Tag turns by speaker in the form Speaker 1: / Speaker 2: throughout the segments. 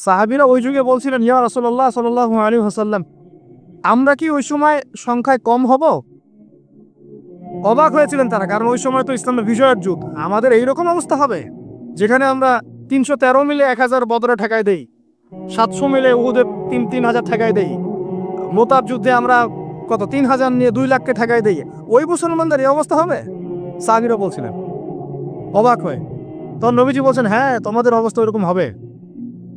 Speaker 1: সাহাবীরা ওই যুগে বলছিলেন, ইয়া রাসূলুল্লাহ সাল্লাল্লাহু আলাইহি ওয়াসাল্লাম, আমরা কি ওই সময় সংখ্যায় কম হব? অবাক হয়েছিলেন তারা, কারণ ওই সময় তো ইসলামের বিজয়ের যুগ। আমাদের এইরকম অবস্থা হবে যেখানে আমরা 313 মিলে 1000 বদরে ঠেকাই দেই, 700 মিলে উহুদে 3000 ঠেকাই দেই, মোতাব যুদ্ধে আমরা কত 3000 নিয়ে 2 লাখকে ঠেকাই দেই। ওই মুসলমানদের এই অবস্থা হবে? সাহাবীরা বলছিলেন অবাক হয়ে। তখন নবীজি বলছেন, হ্যাঁ তোমাদের অবস্থা এরকম হবে,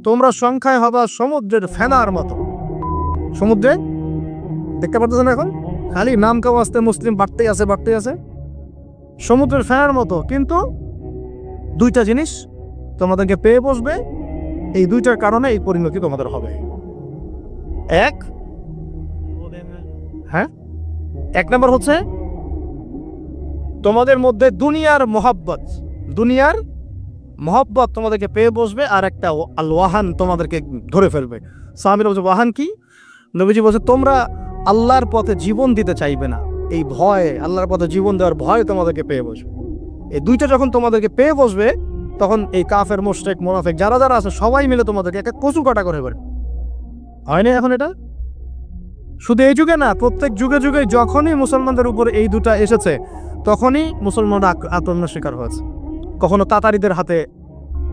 Speaker 1: তোমরা সংখ্যায় হবা সমুদ্রের ফেনার মতো। সমুদ্রে দেখতে পাচ্ছেন এখন খালি নাম কাও আসতে মুসলিম বাড়তেই আছে। সমুদ্রের ফেনার মতো, কিন্তু দুইটা জিনিস তোমাদেরকে পেয়ে বসবে, এই দুইটার কারণে এই পরিণতি তোমাদের হবে। এক নম্বর হচ্ছে তোমাদের মধ্যে দুনিয়ার মহব্বত তোমাদেরকে পেয়ে বসবে, আর একটা আল ওয়াহান তোমাদেরকে ধরে ফেলবে। সাহাবীরা বলছে ওয়াহান কি? নবীজি বলছে তোমরা আল্লাহর পথে জীবন দিতে চাইবে না, এই ভয়, আল্লাহর পথে জীবন দেওয়ার ভয় তোমাদেরকে পেয়ে বসবে। এই দুইটা যখন তোমাদেরকে পেয়ে বসবে, তখন এই কাফের, মুশরিক, মুনাফিক যারা যারা আছে সবাই মিলে তোমাদেরকে একটা কচু কাটা করে ফেলবে। হয় না এখন এটা? শুধু এই যুগে না, প্রত্যেক যুগে যুগে যখনই মুসলমানদের উপর এই দুটা এসেছে, তখনই মুসলমানরা আক্রমণের শিকার হয়েছে। কখনো তাতারিদের হাতে,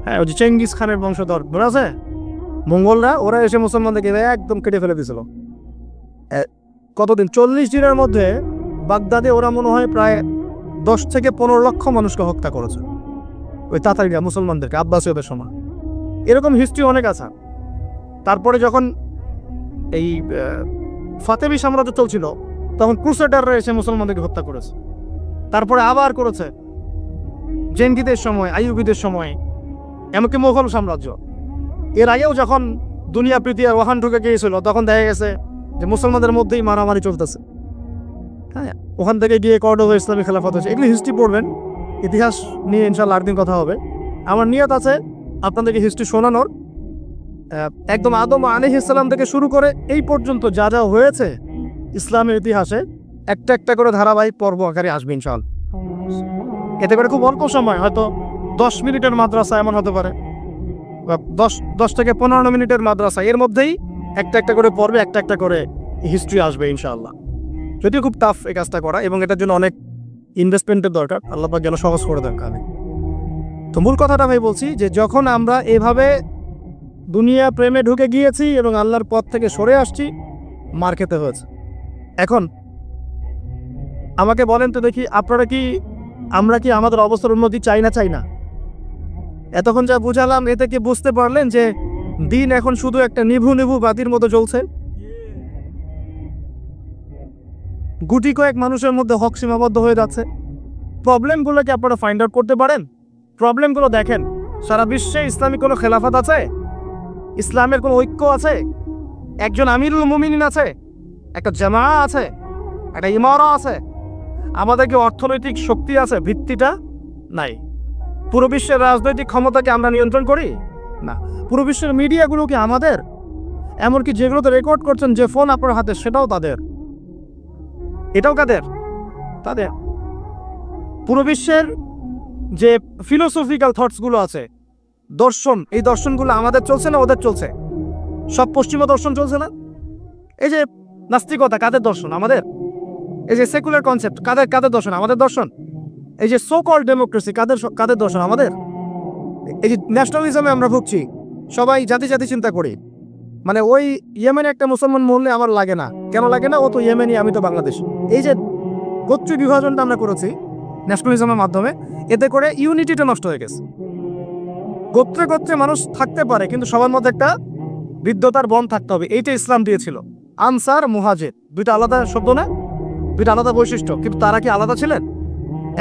Speaker 1: হ্যাঁ ওই যে চেঙ্গিস খানের বংশধর মনে আছে, মঙ্গলরা, ওরা এসে মুসলমানদেরকে একদম কেটে ফেলে দিয়েছিল। কতদিন? 40 দিনের মধ্যে বাগদাদে ওরা মনে হয় প্রায় 10 থেকে 15 লক্ষ মানুষকে হত্যা করেছে, ওই তাতারিরা মুসলমানদেরকে, আব্বাসীয়দের সময়। এরকম হিস্ট্রি অনেক আছে। তারপরে যখন এই ফাতেমি সাম্রাজ্য চলছিল, তখন ক্রুসেডাররা এসে মুসলমানদেরকে হত্যা করেছে। তারপরে আবার করেছে জেনগিদের সময়, আইয়ুবিদের সময়, এমনকি মোগল সাম্রাজ্য। এর আগেও যখন দুনিয়া প্রীতি আর ওয়াহান ঢুকে গিয়েছিল, তখন দেখা গেছে যে মুসলমানদের মধ্যেই মারামারি চলতেছে। হ্যাঁ, ওখান থেকে গিয়ে কর্ডোবা ইসলামী খেলাফত হয়েছে। এগুলি হিস্ট্রি পড়বেন, ইতিহাস নিয়ে ইনশাআল্লাহ আরেকদিন কথা হবে। আমার নিয়ত আছে আপনাদেরকে হিস্ট্রি শোনানোর, একদম আদম আলাইহিস সালাম থেকে শুরু করে এই পর্যন্ত যা যা হয়েছে ইসলামের ইতিহাসে, একটা একটা করে ধারাবাহিক পর্ব আকারে আসবে ইনশাআল্লাহ। এতে করে খুব অল্প সময়, হয়তো 10 মিনিটের মাদ্রাসা এমন হতে পারে, বা 10 থেকে 15 মিনিটের মাদ্রাসা, এর মধ্যেই একটা একটা করে পর্বে একটা একটা করে হিস্ট্রি আসবে ইনশাআল্লাহ। যদিও খুব টাফ এই কাজটা করা, এবং এটার জন্য অনেক ইনভেস্টমেন্টের দরকার, আল্লাহ পাক যেন সহজ করে দেন কাজে। তো মূল কথাটা ভাই বলছি যে যখন আমরা এভাবে দুনিয়া প্রেমে ঢুকে গিয়েছি এবং আল্লাহর পথ থেকে সরে আসছি, মার খেতে হয়েছে। এখন আমাকে বলেন তো দেখি, আমরা কি আমাদের অবস্থার উন্নতি চাই না? এতক্ষণ যা বুঝালাম, এতে কি বুঝতে পারলেন যে দিন এখন শুধু একটা নিভু নিভু বাতির মতো জ্বলছে? গুটি কয়েক মানুষের মধ্যে হক সীমাবদ্ধ হয়ে যাচ্ছে। প্রবলেমগুলো কি আপনারা ফাইন্ড আউট করতে পারেন? প্রবলেমগুলো দেখেন। সারা বিশ্বে ইসলামী কোনো খেলাফত আছে? ইসলামের কোনো ঐক্য আছে? একজন আমিরুল মুমিনিন আছে? একটা জামাআত আছে? একটা ইমারা আছে? আমাদের কি অর্থনৈতিক শক্তি আছে? ভিত্তিটা নাই। পুরো বিশ্বের রাজনৈতিক ক্ষমতাকে আমরা নিয়ন্ত্রণ করি না। পুরো বিশ্বের মিডিয়াগুলো কি আমাদের? এমনকি যেগুলোতে রেকর্ড করছেন, যে ফোন আপনার হাতে, সেটাও তাদের। এটাও কাদের? তাদের। পুরো বিশ্বের যে ফিলোসফিক্যাল থটসগুলো আছে, দর্শন, এই দর্শনগুলো আমাদের চলছে না ওদের চলছে? সব পশ্চিমা দর্শন চলছে না? এই যে নাস্তিকতা, কাদের দর্শন? আমাদের। এই যে সেকুলার কনসেপ্ট, কাদের দর্শন? আমাদের দর্শন। এই যে সো কল্ড ডেমোক্রেসি, কাদের দর্শন? আমাদের। এই যে ন্যাশনালিজমে আমরা ভুগছি, সবাই জাতি চিন্তা করি, মানে ওই ইয়েমেনে একটা মুসলমান মরলে আমার লাগে না। কেন লাগে না? ও তো ইয়েমেনি, আমি তো বাংলাদেশ। এই যে গোত্র বিভাজনটা আমরা করেছি ন্যাশনালিজমের মাধ্যমে, এতে করে ইউনিটিটা নষ্ট হয়ে গেছে। গোত্রে মানুষ থাকতে পারে, কিন্তু সবার মধ্যে একটা বিদ্যতার বন থাকতে হবে। এইটা ইসলাম দিয়েছিল। আনসার, মুহাজির, দুইটা আলাদা শব্দ না, দুইটা আলাদা বৈশিষ্ট্য, কিন্তু তারা কি আলাদা ছিলেন?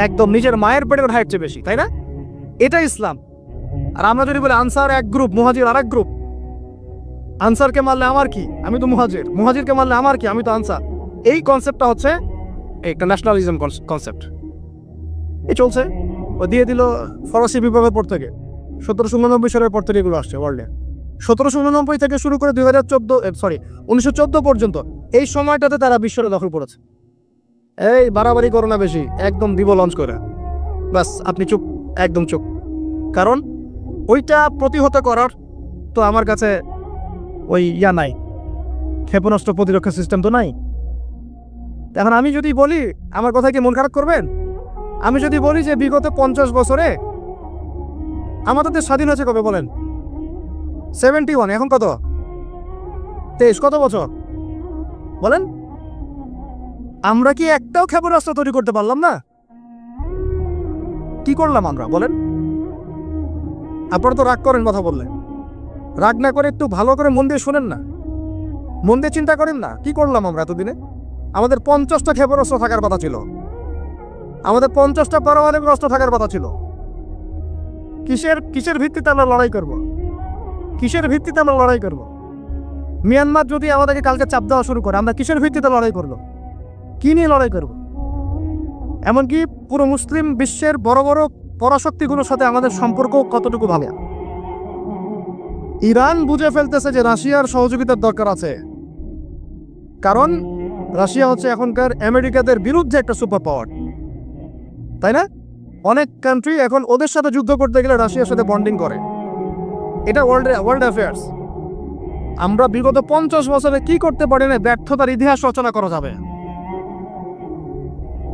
Speaker 1: একদম নিজের মায়ের পেটের ভাইয়ের চেয়ে বেশি, তাই না? এটা ইসলাম। আর আমরা যদি বলি আনসার এক গ্রুপ, মুহাজির আর এক গ্রুপ, আনসারকে মারলে আমার কি, আমি তো মুহাজির, মুহাজিরকে মারলে আমার কি, আমি তো আনসার। এই কনসেপ্টটা হচ্ছে একটা ন্যাশনালিজম কনসেপ্ট। এই চলছে। ও দিয়ে দিল ফরাসি বিপ্লবের পর থেকে, 1789 সালের পর থেকে এগুলো আসছে ওয়ার্ল্ডে। 1789 থেকে শুরু করে 1914 পর্যন্ত এই সময়টাতে তারা বিশ্বটা দখল করেছে। এই বাড়াবাড়ি করো না বেশি, একদম দিব লঞ্চ করে, ব্যাস আপনি চুপ, একদম চুপ। কারণ ওইটা প্রতিহত করার তো আমার কাছে ওই নাই, ক্ষেপণাস্ত্র প্রতিরক্ষা সিস্টেম তো নাই। এখন আমি যদি বলি, আমার কথা কি মন খারাপ করবেন? আমি যদি বলি যে বিগত 50 বছরে আমাদের দেশ স্বাধীন হয়েছে কবে বলেন? 71, এখন কত? 23, কত বছর বলেন? আমরা কি একটাও ক্ষেপণাস্ত্র তৈরি করতে পারলাম না? কি করলাম আমরা বলেন? আপনারা তো রাগ করেন কথা বললে। রাগ না করে একটু ভালো করে মন দিয়ে শোনেন না, মন দিয়ে চিন্তা করেন না। কি করলাম আমরা এতদিনে? আমাদের 50টা ক্ষেপণাস্ত্র থাকার কথা ছিল, আমাদের 50টা পারমাণবিক অস্ত্র থাকার কথা ছিল। কিসের ভিত্তিতে আমরা লড়াই করব? কিসের ভিত্তিতে আমরা লড়াই করব? মিয়ানমার যদি আমাদেরকে কালকে চাপ দেওয়া শুরু করে, আমরা কিসের ভিত্তিতে লড়াই করব? কি নিয়ে লড়াই করব? এমনকি পুরো মুসলিম বিশ্বের বড় বড় পরাশক্তিগুলোর সাথে আমাদের সম্পর্ক কতটুকু ভালো। ইরান বুঝে ফেলতেছে যে রাশিয়ার সহযোগিতার দরকার আছে, কারণ রাশিয়া হচ্ছে এখনকার আমেরিকাদের বিরুদ্ধে একটা সুপার পাওয়ার, তাই না? অনেক কান্ট্রি এখন ওদের সাথে যুদ্ধ করতে গেলে রাশিয়ার সাথে বন্ডিং করে। এটা ওয়ার্ল্ড অ্যাফেয়ার্স। আমরা বিগত 50 বছরে কি করতে পারি না, ব্যর্থতার ইতিহাস রচনা করা যাবে।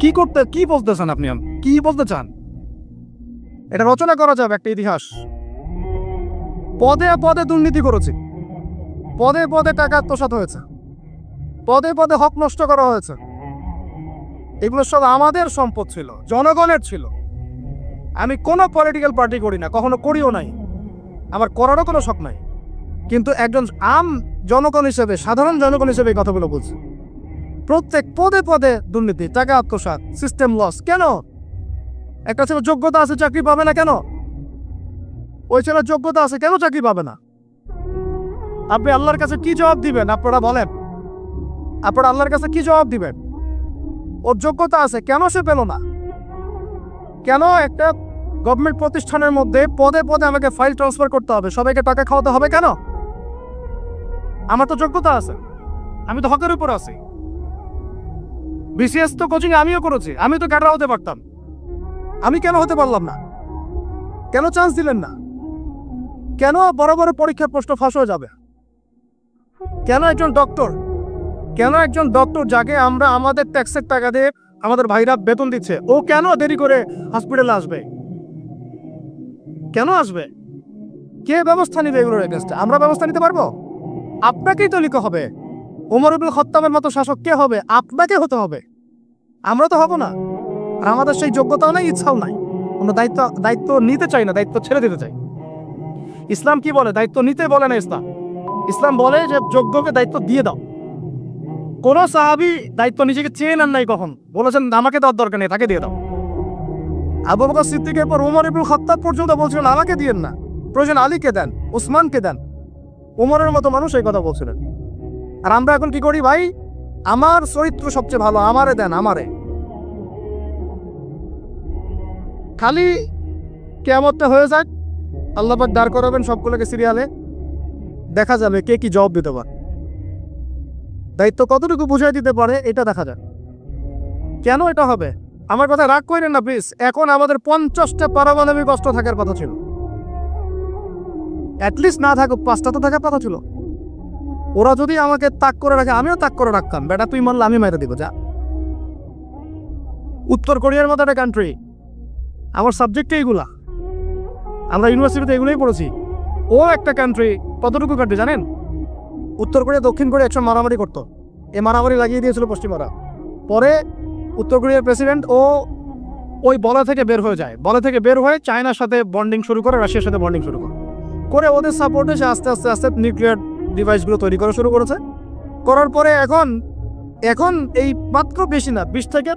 Speaker 1: কি বলতে চান আপনি? কি বলতে চান? এটা রচনা করা যাবে একটা ইতিহাস। পদে পদে দুর্নীতি করেছে, পদে পদে টাকা আত্মসাৎ হয়েছে, পদে পদে হক নষ্ট করা হয়েছে। এগুলো সব আমাদের সম্পদ ছিল, জনগণের ছিল। আমি কোনো পলিটিক্যাল পার্টি করি না, কখনো করিও নাই, আমার করারও কোনো শখ নাই। কিন্তু একজন জনগণ হিসেবে, সাধারণ জনগণ হিসেবে এই কথাগুলো বলছি। প্রত্যেক পদে পদে দুর্নীতি, টাকা আত্মসাৎ, সিস্টেম লস। কেন? একটা ছেলে যোগ্যতা আছে, চাকরি পাবে না কেন? ওই ছেলের যোগ্যতা আছে, কেন চাকরি পাবে না? আপনি আল্লাহর কাছে কি জবাব দিবেন? আপনারা বলেন, আপনারা আল্লাহর কাছে কি জবাব দিবেন? ওর যোগ্যতা আছে, কেন সে পেল না? কেন একটা গভর্নমেন্ট প্রতিষ্ঠানের মধ্যে পদে পদে আমাকে ফাইল ট্রান্সফার করতে হবে, সবাইকে টাকা খাওয়াতে হবে কেন? আমার তো যোগ্যতা আছে, আমি তো হকের উপর আছি। বিসিএস তো কোচিং আমিও করেছি, আমি তো ক্যাডার হতে পারতাম, আমি কেন হতে পারলাম না? কেন চান্স দিলেন না? কেন বড় বড় পরীক্ষার প্রশ্ন ফাঁস হয়ে যাবে? কেন একজন ডক্টর যাকে আমরা আমাদের ট্যাক্সের টাকা দিয়ে আমাদের ভাইরা বেতন দিচ্ছে, ও কেন দেরি করে হসপিটালে আসবে? কেন আসবে? কে ব্যবস্থা নিবে এগুলোর এগেইনস্টে? আমরা ব্যবস্থা নিতে পারবো? আপনাকেই তো লিখতে হবে। ওমর ইবনে খাত্তাবের মতো শাসক কে হবে? আপনাকে হতে হবে, আমরা তো হব না। আর আমাদের সেই যোগ্যতাও নাই, ইচ্ছাও নাই। আমরা দায়িত্ব নিতে চাই না, দায়িত্ব ছেড়ে দিতে চাই। ইসলাম কি বলে? দায়িত্ব নিতে বলে না ইসলাম। ইসলাম বলে যে যোগ্যকে দায়িত্ব দিয়ে দাও। কোন সাহাবী দায়িত্ব নিজেকে চেয়ে নেন নাই, কখন বলেছেন আমাকে দেওয়ার দরকার নেই, তাকে দিয়ে দাও। আবু বকর সিদ্দিকের পর ওমর ইবনে খাত্তাব পর্যন্ত বলছিলেন আমাকে দিয়েন না, প্রয়োজন আলীকে দেন, উসমানকে দেন। ওমরের মতো মানুষ এই কথা বলছিলেন। আর আমরা এখন কি করি ভাই? আমার চরিত্র সবচেয়ে ভালো, আমারে দেন, আমারে। খালি কিয়ামতটা হয়ে যাক, আল্লাহ পাক দাঁড় করাবেন সবগুলোকে সিরিয়ালে, দেখা যাবে কে কি জবাব দিতে পারে, দায়িত্ব কতটুকু বুঝাই দিতে পারে, এটা দেখা যাক। কেন এটা হবে? আমার কথা রাগ করেন না প্লিজ। এখন আমাদের 50টা পারমাণবিক অস্ত্র থাকার কথা ছিল, অ্যাটলিস্ট না থাকুক 5টা তো থাকার কথা ছিল। ওরা যদি আমাকে তাক করে রাখে, আমিও তাক করে রাখতাম। বেটা তুই মারলে আমি মেরে দিব, যা। উত্তর কোরিয়ার মতো একটা কান্ট্রি, আমার সাবজেক্টে এইগুলা, আমরা ইউনিভার্সিটিতে এগুলোই পড়েছি। ও একটা কান্ট্রি, কতটুকু কান্ট্রি জানেন? উত্তর কোরিয়া দক্ষিণ কোরিয়া একসময় মারামারি করতো, এ মারামারি লাগিয়ে দিয়েছিল পশ্চিমারা। পরে উত্তর কোরিয়ার প্রেসিডেন্ট ওই বলা থেকে বের হয়ে যায়, বলা থেকে বের হয়ে চায়নার সাথে বন্ডিং শুরু করে, রাশিয়ার সাথে বন্ডিং শুরু করে ওদের সাপোর্টে সে আস্তে আস্তে আস্তে নিউক্লিয়ার ডিভাইসগুলো তৈরি করা শুরু করেছে। করার পরে এখন এই মাত্র বেশি না, 20 থেকে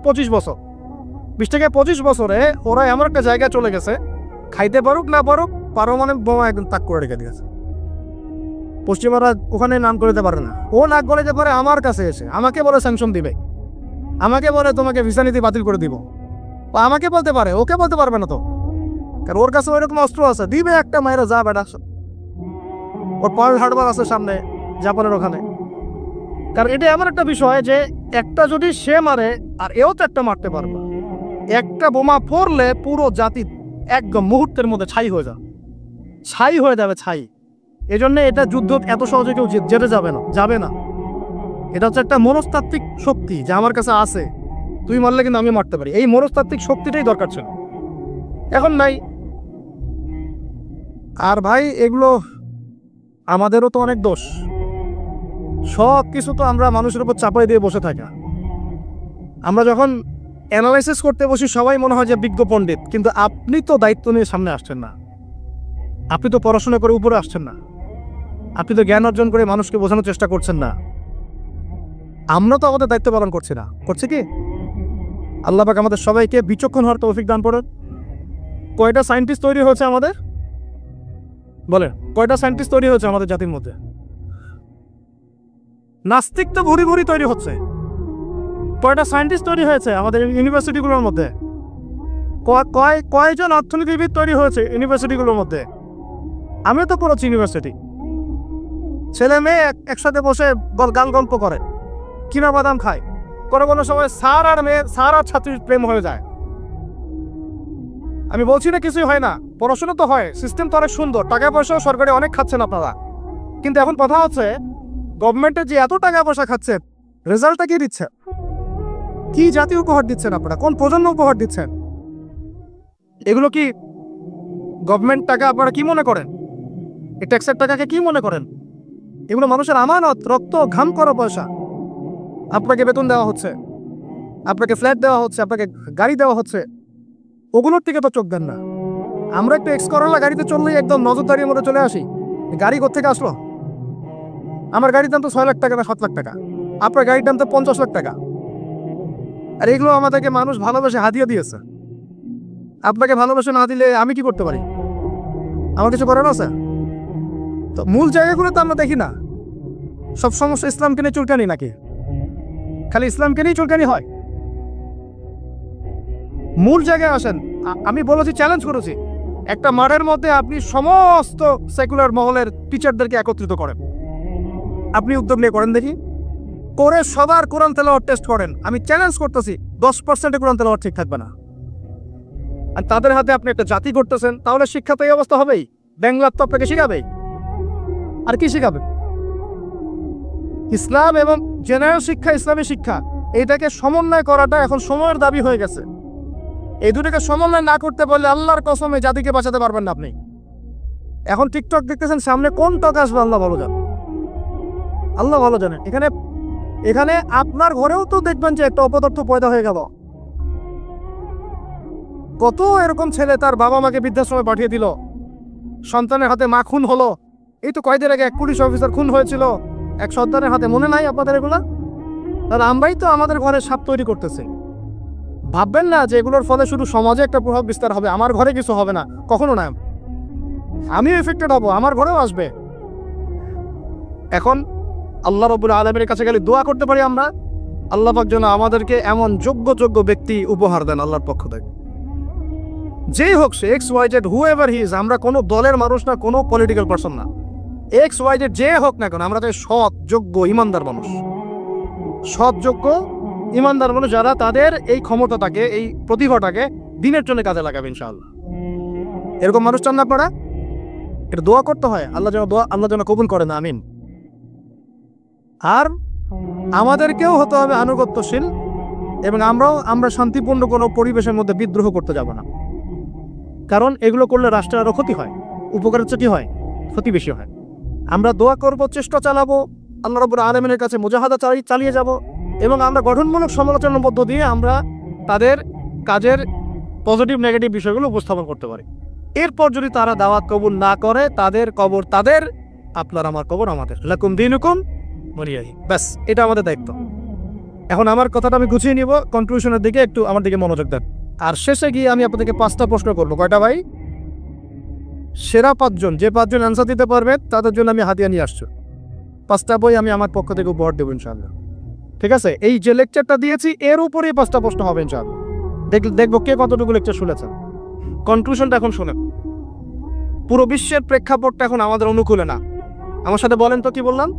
Speaker 1: 25 বছরে ওরা এমন একটা জায়গায় চলে গেছে, খাইতে পারুক না পারুক পারমাণবিক বোমা একদম তাক করে রেখে দিয়েছে। পশ্চিমারা ওখানে নাম করে দিতে পারে না। ও নাক গলে যে পারে আমার কাছে এসে আমাকে বলে স্যাংশন দিবে, আমাকে বলে তোমাকে ভিসা নীতি বাতিল করে দিব। আমাকে বলতে পারে, ওকে বলতে পারবে না তো, কারণ ওর কাছে ওইরকম অস্ত্র আছে, দিবে একটা মায়েরা, যা বেটা। ওর পার্ল হারবার আছে সামনে জাপানের ওখানে। কারণ এটা এমন একটা বিষয় যে একটা যদি সে মারে আর এও তো একটা মারতে পারবে। একটা বোমা পড়লে পুরো জাতি একদম মুহূর্তের মধ্যে ছাই হয়ে যাবে, ছাই। এজন্য এটা যুদ্ধ এত সহজে কেউ যেতে যাবে না। এটা হচ্ছে একটা মনস্তাত্ত্বিক শক্তি যে আমার কাছে আছে, তুই মারলে কিন্তু আমি মারতে পারি। এই মনস্তাত্ত্বিক শক্তিটাই দরকার ছিল, এখন নাই। আর ভাই এগুলো আমাদেরও তো অনেক দোষ, সব কিছু তো আমরা মানুষের উপর চাপাই দিয়ে বসে থাকা। আমরা যখন অ্যানালাইসিস করতে বসি সবাই মনে হয় যে বিজ্ঞ পণ্ডিত, কিন্তু আপনি তো দায়িত্ব নিয়ে সামনে আসছেন না, আপনি তো পড়াশোনা করে উপরে আসছেন না, আপনি তো জ্ঞান অর্জন করে মানুষকে বোঝানোর চেষ্টা করছেন না। আমরা তো আমাদের দায়িত্ব পালন করছি না, করছে কি? আল্লাহ পাক আমাদের সবাইকে বিচক্ষণ হওয়ার তৌফিক দান করেন। কয়টা সায়েন্টিস্ট তৈরি হয়েছে আমাদের, বলেন কয়টা সায়েন্টিস্ট তৈরি হয়েছে আমাদের জাতির মধ্যে? নাস্তিক তো ভরি ভরি তৈরি হচ্ছে। কয়টা সায়েন্টিস্ট তৈরি হয়েছে আমাদের ইউনিভার্সিটিগুলোর মধ্যে? কয়জন অর্থনীতিবিদ তৈরি হয়েছে ইউনিভার্সিটিগুলোর মধ্যে? আমিও তো পড়েছি ইউনিভার্সিটি। ছেলে মেয়ে একসাথে বসে গান গল্প করে, কিনা বাদাম খায়, কোনো সময় স্যার আর ছাত্রীর প্রেম হয়ে যায়। আমি বলছি না কিছুই হয় না, পড়াশোনা তো হয়, সিস্টেম তো অনেক সুন্দর, টাকা পয়সাও সরকারি অনেক খাচ্ছেন আপনারা। কিন্তু এখন কথা হচ্ছে গভর্নমেন্টের যে এত টাকা পয়সা খাচ্ছেন, রেজাল্টটা কি দিচ্ছে? কি জাতি উপহার দিচ্ছেন আপনারা? কোন প্রজন্ম উপহার দিচ্ছেন? এগুলো কি গভর্নমেন্ট টাকা আপনারা কি মনে করেন? এই ট্যাক্সের টাকাকে কি মনে করেন? এগুলো মানুষের আমানত, রক্ত ঘাম করা পয়সা। আপনাকে বেতন দেওয়া হচ্ছে, আপনাকে ফ্ল্যাট দেওয়া হচ্ছে, আপনাকে গাড়ি দেওয়া হচ্ছে, ওগুলোর দিকে তো চোখ দেন না। আমরা একটু এক্স করলা গাড়িতে চললেই একদম নজরদারির মধ্যে চলে আসি, গাড়ি কোত্থেকে আসলো? আমার গাড়ির দাম তো 6 লাখ টাকা না 7 লাখ টাকা, আপনার গাড়ির দাম তো 50 লাখ টাকা। আর এগুলো আমাদেরকে মানুষ ভালোবেসে হাতিয়ে দিয়েছে। আপনাকে ভালোবেসে না দিলে আমি কি করতে পারি? আমার কিছু করার আছে? তো মূল জায়গাগুলো তো আমরা দেখি না। সব সমস্যা ইসলামকে নিয়ে চুলকানি নাকি? খালি ইসলামকে নিয়ে চুলকানি হয়? মূল জায়গায় আসেন। আমি বলেছি, চ্যালেঞ্জ করেছি, একটা মাঠের মধ্যে আপনি সমস্ত সেকুলার মহলের টিচারদেরকে একত্রিত করেন, আপনি উদ্যোগ নিয়ে করেন দেখি, করে সবার কোরআন তেলাওয়াত টেস্ট করেন। আমি চ্যালেঞ্জ করতেছি 10% কোরআন তেলাওয়াত ঠিক থাকবে না। আর তাদের হাতে আপনি একটা জাতি করতেছেন, তাহলে শিক্ষা তো এই অবস্থা হবেই। বাংলা তো আপনাকে শিখাবেই, আর কি শিখাবে? ইসলাম এবং জেনারেল শিক্ষা, ইসলামী শিক্ষা, এইটাকে সমন্বয় করাটা এখন সময়ের দাবি হয়ে গেছে। এই দুটোকে সমন্বয় না করতে পারলে আল্লাহর কসমে জাতিকে বাঁচাতে পারবেন না আপনি। এখন টিকটক দেখতেছেন, সামনে কোন টক আসবে আল্লাহ ভালো জানেন, আল্লাহ ভালো জানেন। এখানে আপনার ঘরেও তো দেখবেন যে একটা অপদার্থ পয়দা হয়ে গেল। কত এরকম ছেলে তার বাবা মাকে বৃদ্ধাশ্রমে পাঠিয়ে দিল, সন্তানের হাতে মা খুন হলো। এই তো কয়েকদিন আগে এক পুলিশ অফিসার খুন হয়েছিল এক সন্তানের হাতে, মনে নাই আপনাদের এগুলা? তাহলে আমরাই তো আমাদের ঘরে সাপ তৈরি করতেছি। ভাববেন না যে এগুলোর ফলে শুধু সমাজে একটা প্রভাব বিস্তার হবে, আমার ঘরে কিছু হবে না, কখনো না। আমিও এফেক্টেড হব, আমার ঘরেও আসবে। এখন আল্লাহ রাব্বুল আলামিনের কাছে গেলে দোয়া করতে পারি আমরা, আল্লাহ পাক যেন আমাদেরকে এমন যোগ্য ব্যক্তি উপহার দেন আল্লাহর পক্ষ থেকে। যেই হোক সে XYZ, হুএভার হি ইজ, আমরা কোনো দলের মানুষ না, কোনো পলিটিক্যাল পারসন না। XYZ যে হোক না কেন, আমরা চাই সৎ, যোগ্য, ইমানদার মানুষ, সৎ, যোগ্য, ইমানদার মানুষ, যারা তাদের এই ক্ষমতাটাকে, এই প্রতিভাটাকে দিনের জন্য কাজে লাগাবে ইনশাআল্লাহ। এরকম মানুষ চান না আপনারা? এটা দোয়া করতে হয়, আল্লাহ যেন কবুল করেন, আমিন। আর আমাদেরকেও হতে হবে আনুগত্যশীল, এবং আমরা শান্তিপূর্ণ কোনো পরিবেশের মধ্যে বিদ্রোহ করতে যাব না। কারণ এগুলো করলে রাষ্ট্রের আরও ক্ষতি হয়, উপকারের চেয়ে কি হয়, ক্ষতি বেশি হয়। আমরা দোয়া করব, চেষ্টা চালাবো, আল্লাহ রাব্বুল আলামিনের কাছে মুজাহাদা চালিয়ে যাব, এবং আমরা গঠনমূলক সমালোচনার মধ্য দিয়ে আমরা তাদের কাজের পজিটিভ নেগেটিভ বিষয়গুলো উপস্থাপন করতে পারি। এরপর যদি তারা দাওয়াত কবুল না করে, তাদের কবর তাদের, আপনার আমার কবর আমাদের, লাকুম দীনুকুম ওয়ালিয়াদিন। ব্যাস, এটা আমাদের দায়িত্ব। এখন আমার কথাটা আমি গুছিয়ে নিব, কনক্লুশনের দিকে একটু আমার দিকে মনোযোগ দেন। আর শেষে গিয়ে আমি আপনাদেরকে 5টা প্রশ্ন করবো। কয়টা ভাই? সেরা 5 জন, যে 5 জন অ্যান্সার দিতে পারবে তাদের জন্য আমি হাদিয়া নিয়ে আসছি। 5টা বই আমি আমার পক্ষ থেকে উপহার দেবো ইনশাআল্লাহ। ঠিক আছে? এই যে লেকচারটা দিয়েছি এর উপরেই 5টা প্রশ্ন হবে ইনশাআল্লাহ। দেখবো কে কতটুকু লেকচার শুনেছেন। কনক্লুশনটা এখন শুনেন। পুরো বিশ্বের প্রেক্ষাপটটা এখন আমাদের অনুকূলে না। আমার সাথে বলেন তো কি বললাম?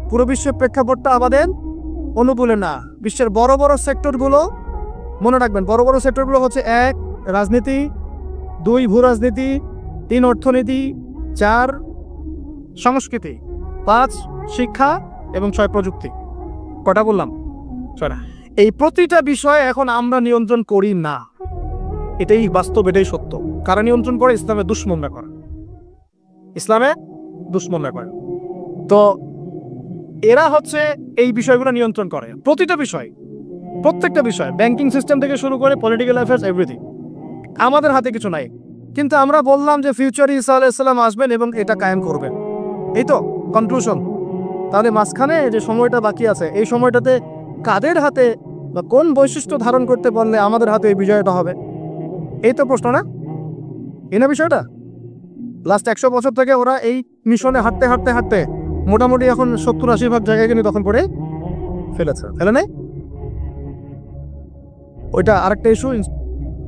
Speaker 1: পুরো বিশ্বের প্রেক্ষাপটটা আমাদের অনুকূলে না। বিশ্বের বড় বড় সেক্টরগুলো, মনে রাখবেন, বড় বড় সেক্টরগুলো হচ্ছে 1 রাজনীতি, 2 ভূ রাজনীতি, 3 অর্থনীতি, 4 সংস্কৃতি, 5 শিক্ষা এবং 6 প্রযুক্তি। কটা বললাম? 6টা। এই প্রতিটা বিষয়ে এখন আমরা নিয়ন্ত্রণ করি না, এটাই বাস্তব, এটাই সত্য। কারা নিয়ন্ত্রণ করে? ইসলামে দুশ্মনরা করে, ইসলামে দুশ্মনরা করে। তো এরা হচ্ছে এই বিষয়গুলো নিয়ন্ত্রণ করে, প্রতিটা বিষয়, প্রত্যেকটা বিষয়, ব্যাংকিং সিস্টেম থেকে শুরু করে পলিটিক্যাল অ্যাফেয়ার্স, এভরিথিং। আমাদের হাতে কিছু নাই, কিন্তু আমরা বললাম যে ফিউচারে ঈসা আলাইহিস সালাম আসবেন এবং এটা কায়েম করবেন, এই তো কনক্লুশন। তাহলে মাঝখানে যে সময়টা বাকি আছে, এই সময়টাতে কাদের হাতে বা কোন বৈশিষ্ট্য ধারণ করতে পারলে আমাদের হাতে এই বিজয়টা হবে, এই তো প্রশ্ন, না? এই না বিষয়টা? লাস্ট 100 বছর থেকে ওরা এই মিশনে হাঁটতে হাঁটতে হাঁটতে মোটামুটি এখন 70-80 ভাগ জায়গায় কিন্তু তখন করে ফেলেছে, ফেলে নাই? ওইটা আরেকটা ইস্যু।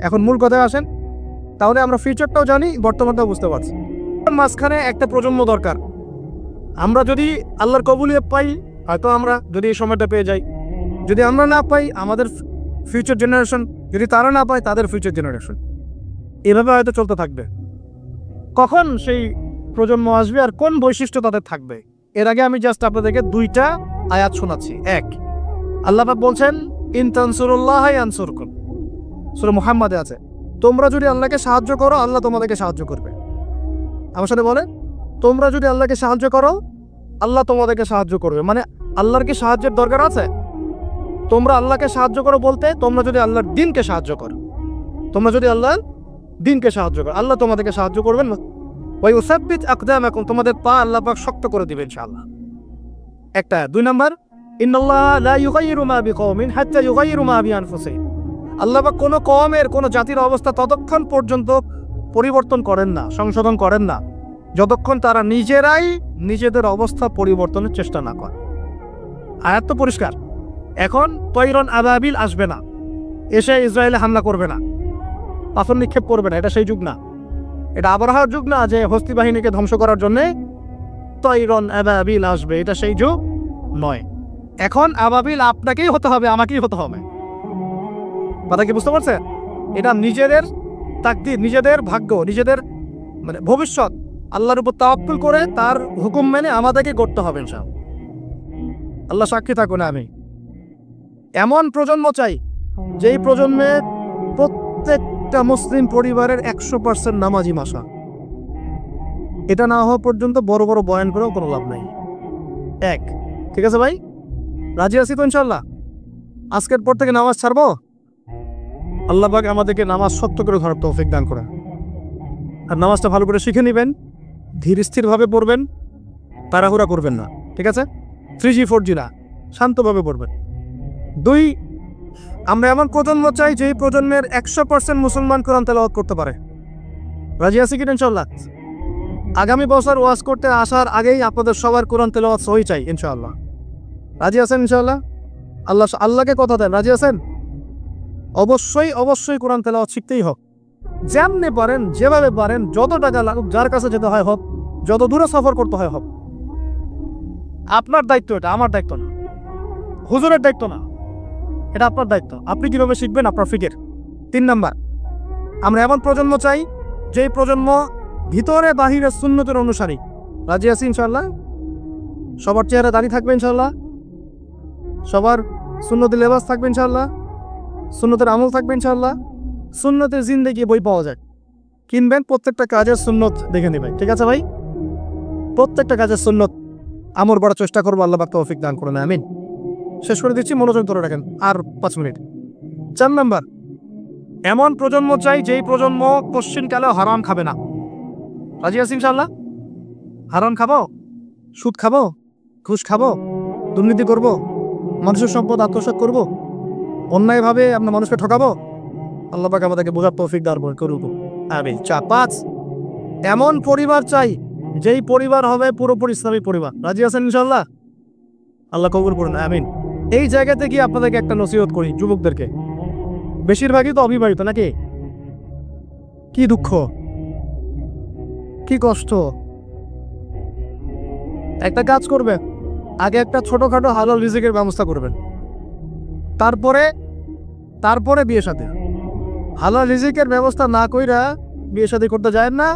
Speaker 1: এখন মূল কথায় আসেন, তাহলে আমরা ফিউচারটাও জানি, বর্তমানটাও বুঝতে পারছি। মাঝখানে একটা প্রজন্ম দরকার। আমরা যদি আল্লাহর কবুলিয়ত পাই, হয়তো আমরা যদি এই সময়টা পেয়ে যাই, যদি আমরা না পাই আমাদের ফিউচার জেনারেশন, যদি তারা না পায় তাদের ফিউচার জেনারেশন, এভাবে হয়তো চলতে থাকবে। কখন সেই প্রজন্ম আসবে আর কোন বৈশিষ্ট্য তাদের থাকবে, এর আগে আমি জাস্ট আপনাদেরকে 2টা আয়াত শোনাচ্ছি। এক, আল্লাহ পাক বলছেন ইন তানসুরুল্লাহ ইয়ানসুরকুম, সূরা মুহাম্মাদে আছে, তোমরা যদি আল্লাহকে সাহায্য করো আল্লাহ তোমাদেরকে সাহায্য করবে। আমার সাথে বলে, তোমরা যদি আল্লাহকে সাহায্য করো আল্লাহ তোমাদেরকে সাহায্য করবে। মানে আল্লাহর কি সাহায্যের দরকার আছে? তোমরা আল্লাহকে সাহায্য করো বলতে তোমরা যদি আল্লাহর দ্বীনকে সাহায্য করো, তোমরা যদি আল্লাহর দ্বীনকে সাহায্য করো, আল্লাহ তোমাদেরকে সাহায্য করবেন। ওয়া ইউসাব্বিত আকদামাকুম, তোমাদের পা আল্লাহ পাক শক্ত করে দিবেন ইনশাআল্লাহ। একটা। 2 নাম্বার, ইন্নাল্লাহা লা ইউগাইয়িরু মা বিকওমিন হাত্তা ইউগাইয়িরু মা বিআনফুসিহিম, আল্লাহ পাক কোনো কওমের কোনো জাতির অবস্থা ততক্ষণ পর্যন্ত পরিবর্তন করেন না, সংশোধন করেন না, যতক্ষণ তারা নিজেরাই নিজেদের অবস্থা পরিবর্তনের চেষ্টা না করে। আয়াত তো পরিষ্কার। এখন তৈরন আবাবিল আসবে না, এসে ইসরায়েলে হামলা করবে না, পাথর নিক্ষেপ করবে না, এটা সেই যুগ না। এটা আবরাহার যুগ না যে হস্তি বাহিনীকে ধ্বংস করার জন্যে তৈরন আবাবিল আসবে, এটা সেই যুগ নয়। এখন আবাবিল আপনাকেই হতে হবে, আমাকেই হতে হবে। কথা কি বুঝতে পারছে? এটা নিজেদের তাকদীর, নিজেদের ভাগ্য, নিজেদের মানে ভবিষ্যৎ আল্লাহর উপর তাওয়াক্কুল করে তার হুকুম মেনে আমাদেরকে করতে হবে ইনশাআল্লাহ। আল্লাহ সাক্ষী থাকুন। আমি এমন প্রজন্ম চাই যেই প্রজন্মে প্রত্যেকটা মুসলিম পরিবারের 100% নামাজি মাসা। এটা না হওয়া পর্যন্ত বড় বড় বয়ান করেও কোনো লাভ নাই। এক, ঠিক আছে ভাই? রাজি আছি তো ইনশাআল্লাহ? আজকের পর থেকে নামাজ ছাড়বো? আল্লাহ পাক আমাদেরকে নামাজ সত্য করে ধরার তৌফিক দান করেন। আর নামাজটা ভালো করে শিখে নেবেন, ধীর স্থিরভাবে পড়বেন, তাড়াহুড়া করবেন না, ঠিক আছে? 3G 4G না, শান্তভাবে পড়বেন। 2, আমরা এমন প্রজন্ম চাই যেই প্রজন্মের 100% মুসলমান কোরআন তেলাওয়াত করতে পারে। রাজি আছি কি ইনশাআল্লাহ? আগামী বছর ওয়াজ করতে আসার আগেই আপনাদের সবার কোরআন তেলাওয়াত সহি চাই ইনশাআল্লাহ। রাজি আছেন ইনশাআল্লাহ? আল্লাহকে কথা দেন, রাজি আছেন? অবশ্যই অবশ্যই কোরআন তেলাওয়াত শিখতেই হোক, যেমনি পারেন, যেভাবে পারেন, যত টাকা লাগুক, যার কাছে যেতে হয় হোক, যত দূরে সফর করতে হয় হোক। আপনার দায়িত্ব এটা, আমার দায়িত্ব না, হুজুরের দায়িত্ব না, এটা আপনার দায়িত্ব। আপনি কিভাবে শিখবেন আপনার ফিকির। 3 নাম্বার, আমরা এমন প্রজন্ম চাই যেই প্রজন্ম ভিতরে বাহিরে সুন্নতের অনুসারী। রাজি আছি ইনশাআল্লাহ? সবার চেহারা দাঁড়িয়ে থাকবে ইনশাআল্লাহ, সবার সুন্নতি লেবাস থাকবে ইনশাআল্লাহ, সুন্নতের আমল থাকবে ইনশাআল্লাহ, সুন্নতের জিন্দেগি বই পাওয়া যায়, কিনবেন, প্রত্যেকটা কাজের সুন্নত দেখে নেবেন, ঠিক আছে ভাই? প্রত্যেকটা কাজের সুন্নত আমল করার চেষ্টা করবো, আল্লাহ পাক তৌফিক দান করেন, আমিন। শেষ করে দিচ্ছি, মনোযোগ ধরে রাখেন, আর 5 মিনিট। 4 নাম্বার, এমন প্রজন্ম চাই যেই প্রজন্ম কোশ্চিনকালেও হারাম খাবে না। রাজি আছি ইনশাআল্লাহ? হারাম খাবো, সুদ খাবো, ঘুষ খাবো, দুর্নীতি করব, মানুষের সম্পদ আত্মসাৎ করব, অন্যায়ভাবে আমরা মানুষকে ঠকাবো? আল্লাহ পাক আমাদেরকে বোঝার তৌফিক দান করুক, আমিন। 5, এমন পরিবার চাই যেই পরিবার হবে পুরোপুরি ইসলামী পরিবার। রাজি আছেন ইনশাআল্লাহ? আল্লাহ কবুল করুন, আমিন। এই জায়গাতে গিয়ে আপনাদেরকে একটা নসিহত করি যুবকদেরকে, বেশিরভাগই তো অবিবাহিত নাকি? কি দুঃখ, কি কষ্ট। একটা কাজ করবে, আগে একটা ছোটখাটো হালাল রিজিকের ব্যবস্থা করবেন, তারপরে বিয়ে শাদী। হালাল রিজিকের ব্যবস্থা না কইরা বিয়ে শাদী করতে যায় না,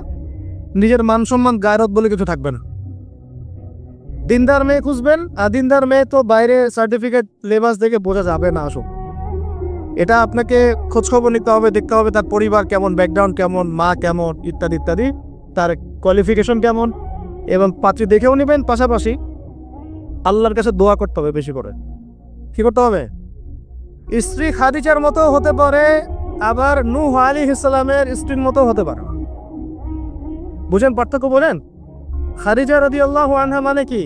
Speaker 1: নিজের মান সম্মান গায়রত বলে কিছু থাকবে না। দিনদার মেয়ে খুঁজবেন, আর দিনদার মেয়ে তো বাইরে সার্টিফিকেট লেবাস দেখে বোঝা যাবে না। আসুন, এটা আপনাকে খোঁজখবর নিতে হবে, দেখতে হবে তার পরিবার কেমন, ব্যাকগ্রাউন্ড কেমন, মা কেমন, ইত্যাদি ইত্যাদি, তার কোয়ালিফিকেশন কেমন, এবং পাত্রী দেখেও নেবেন। পাশাপাশি আল্লাহর কাছে দোয়া করতে হবে বেশি করে। কি করতে হবে? স্ত্রী খাদিজার মতো হতে পারে, আবার নূহ আলাইহিস সালামের স্ত্রীর মতো হতে পারে। বুঝেন পার্থক্য? বলেন, খাদিজা রাদিয়াল্লাহু আনহা মানে কি?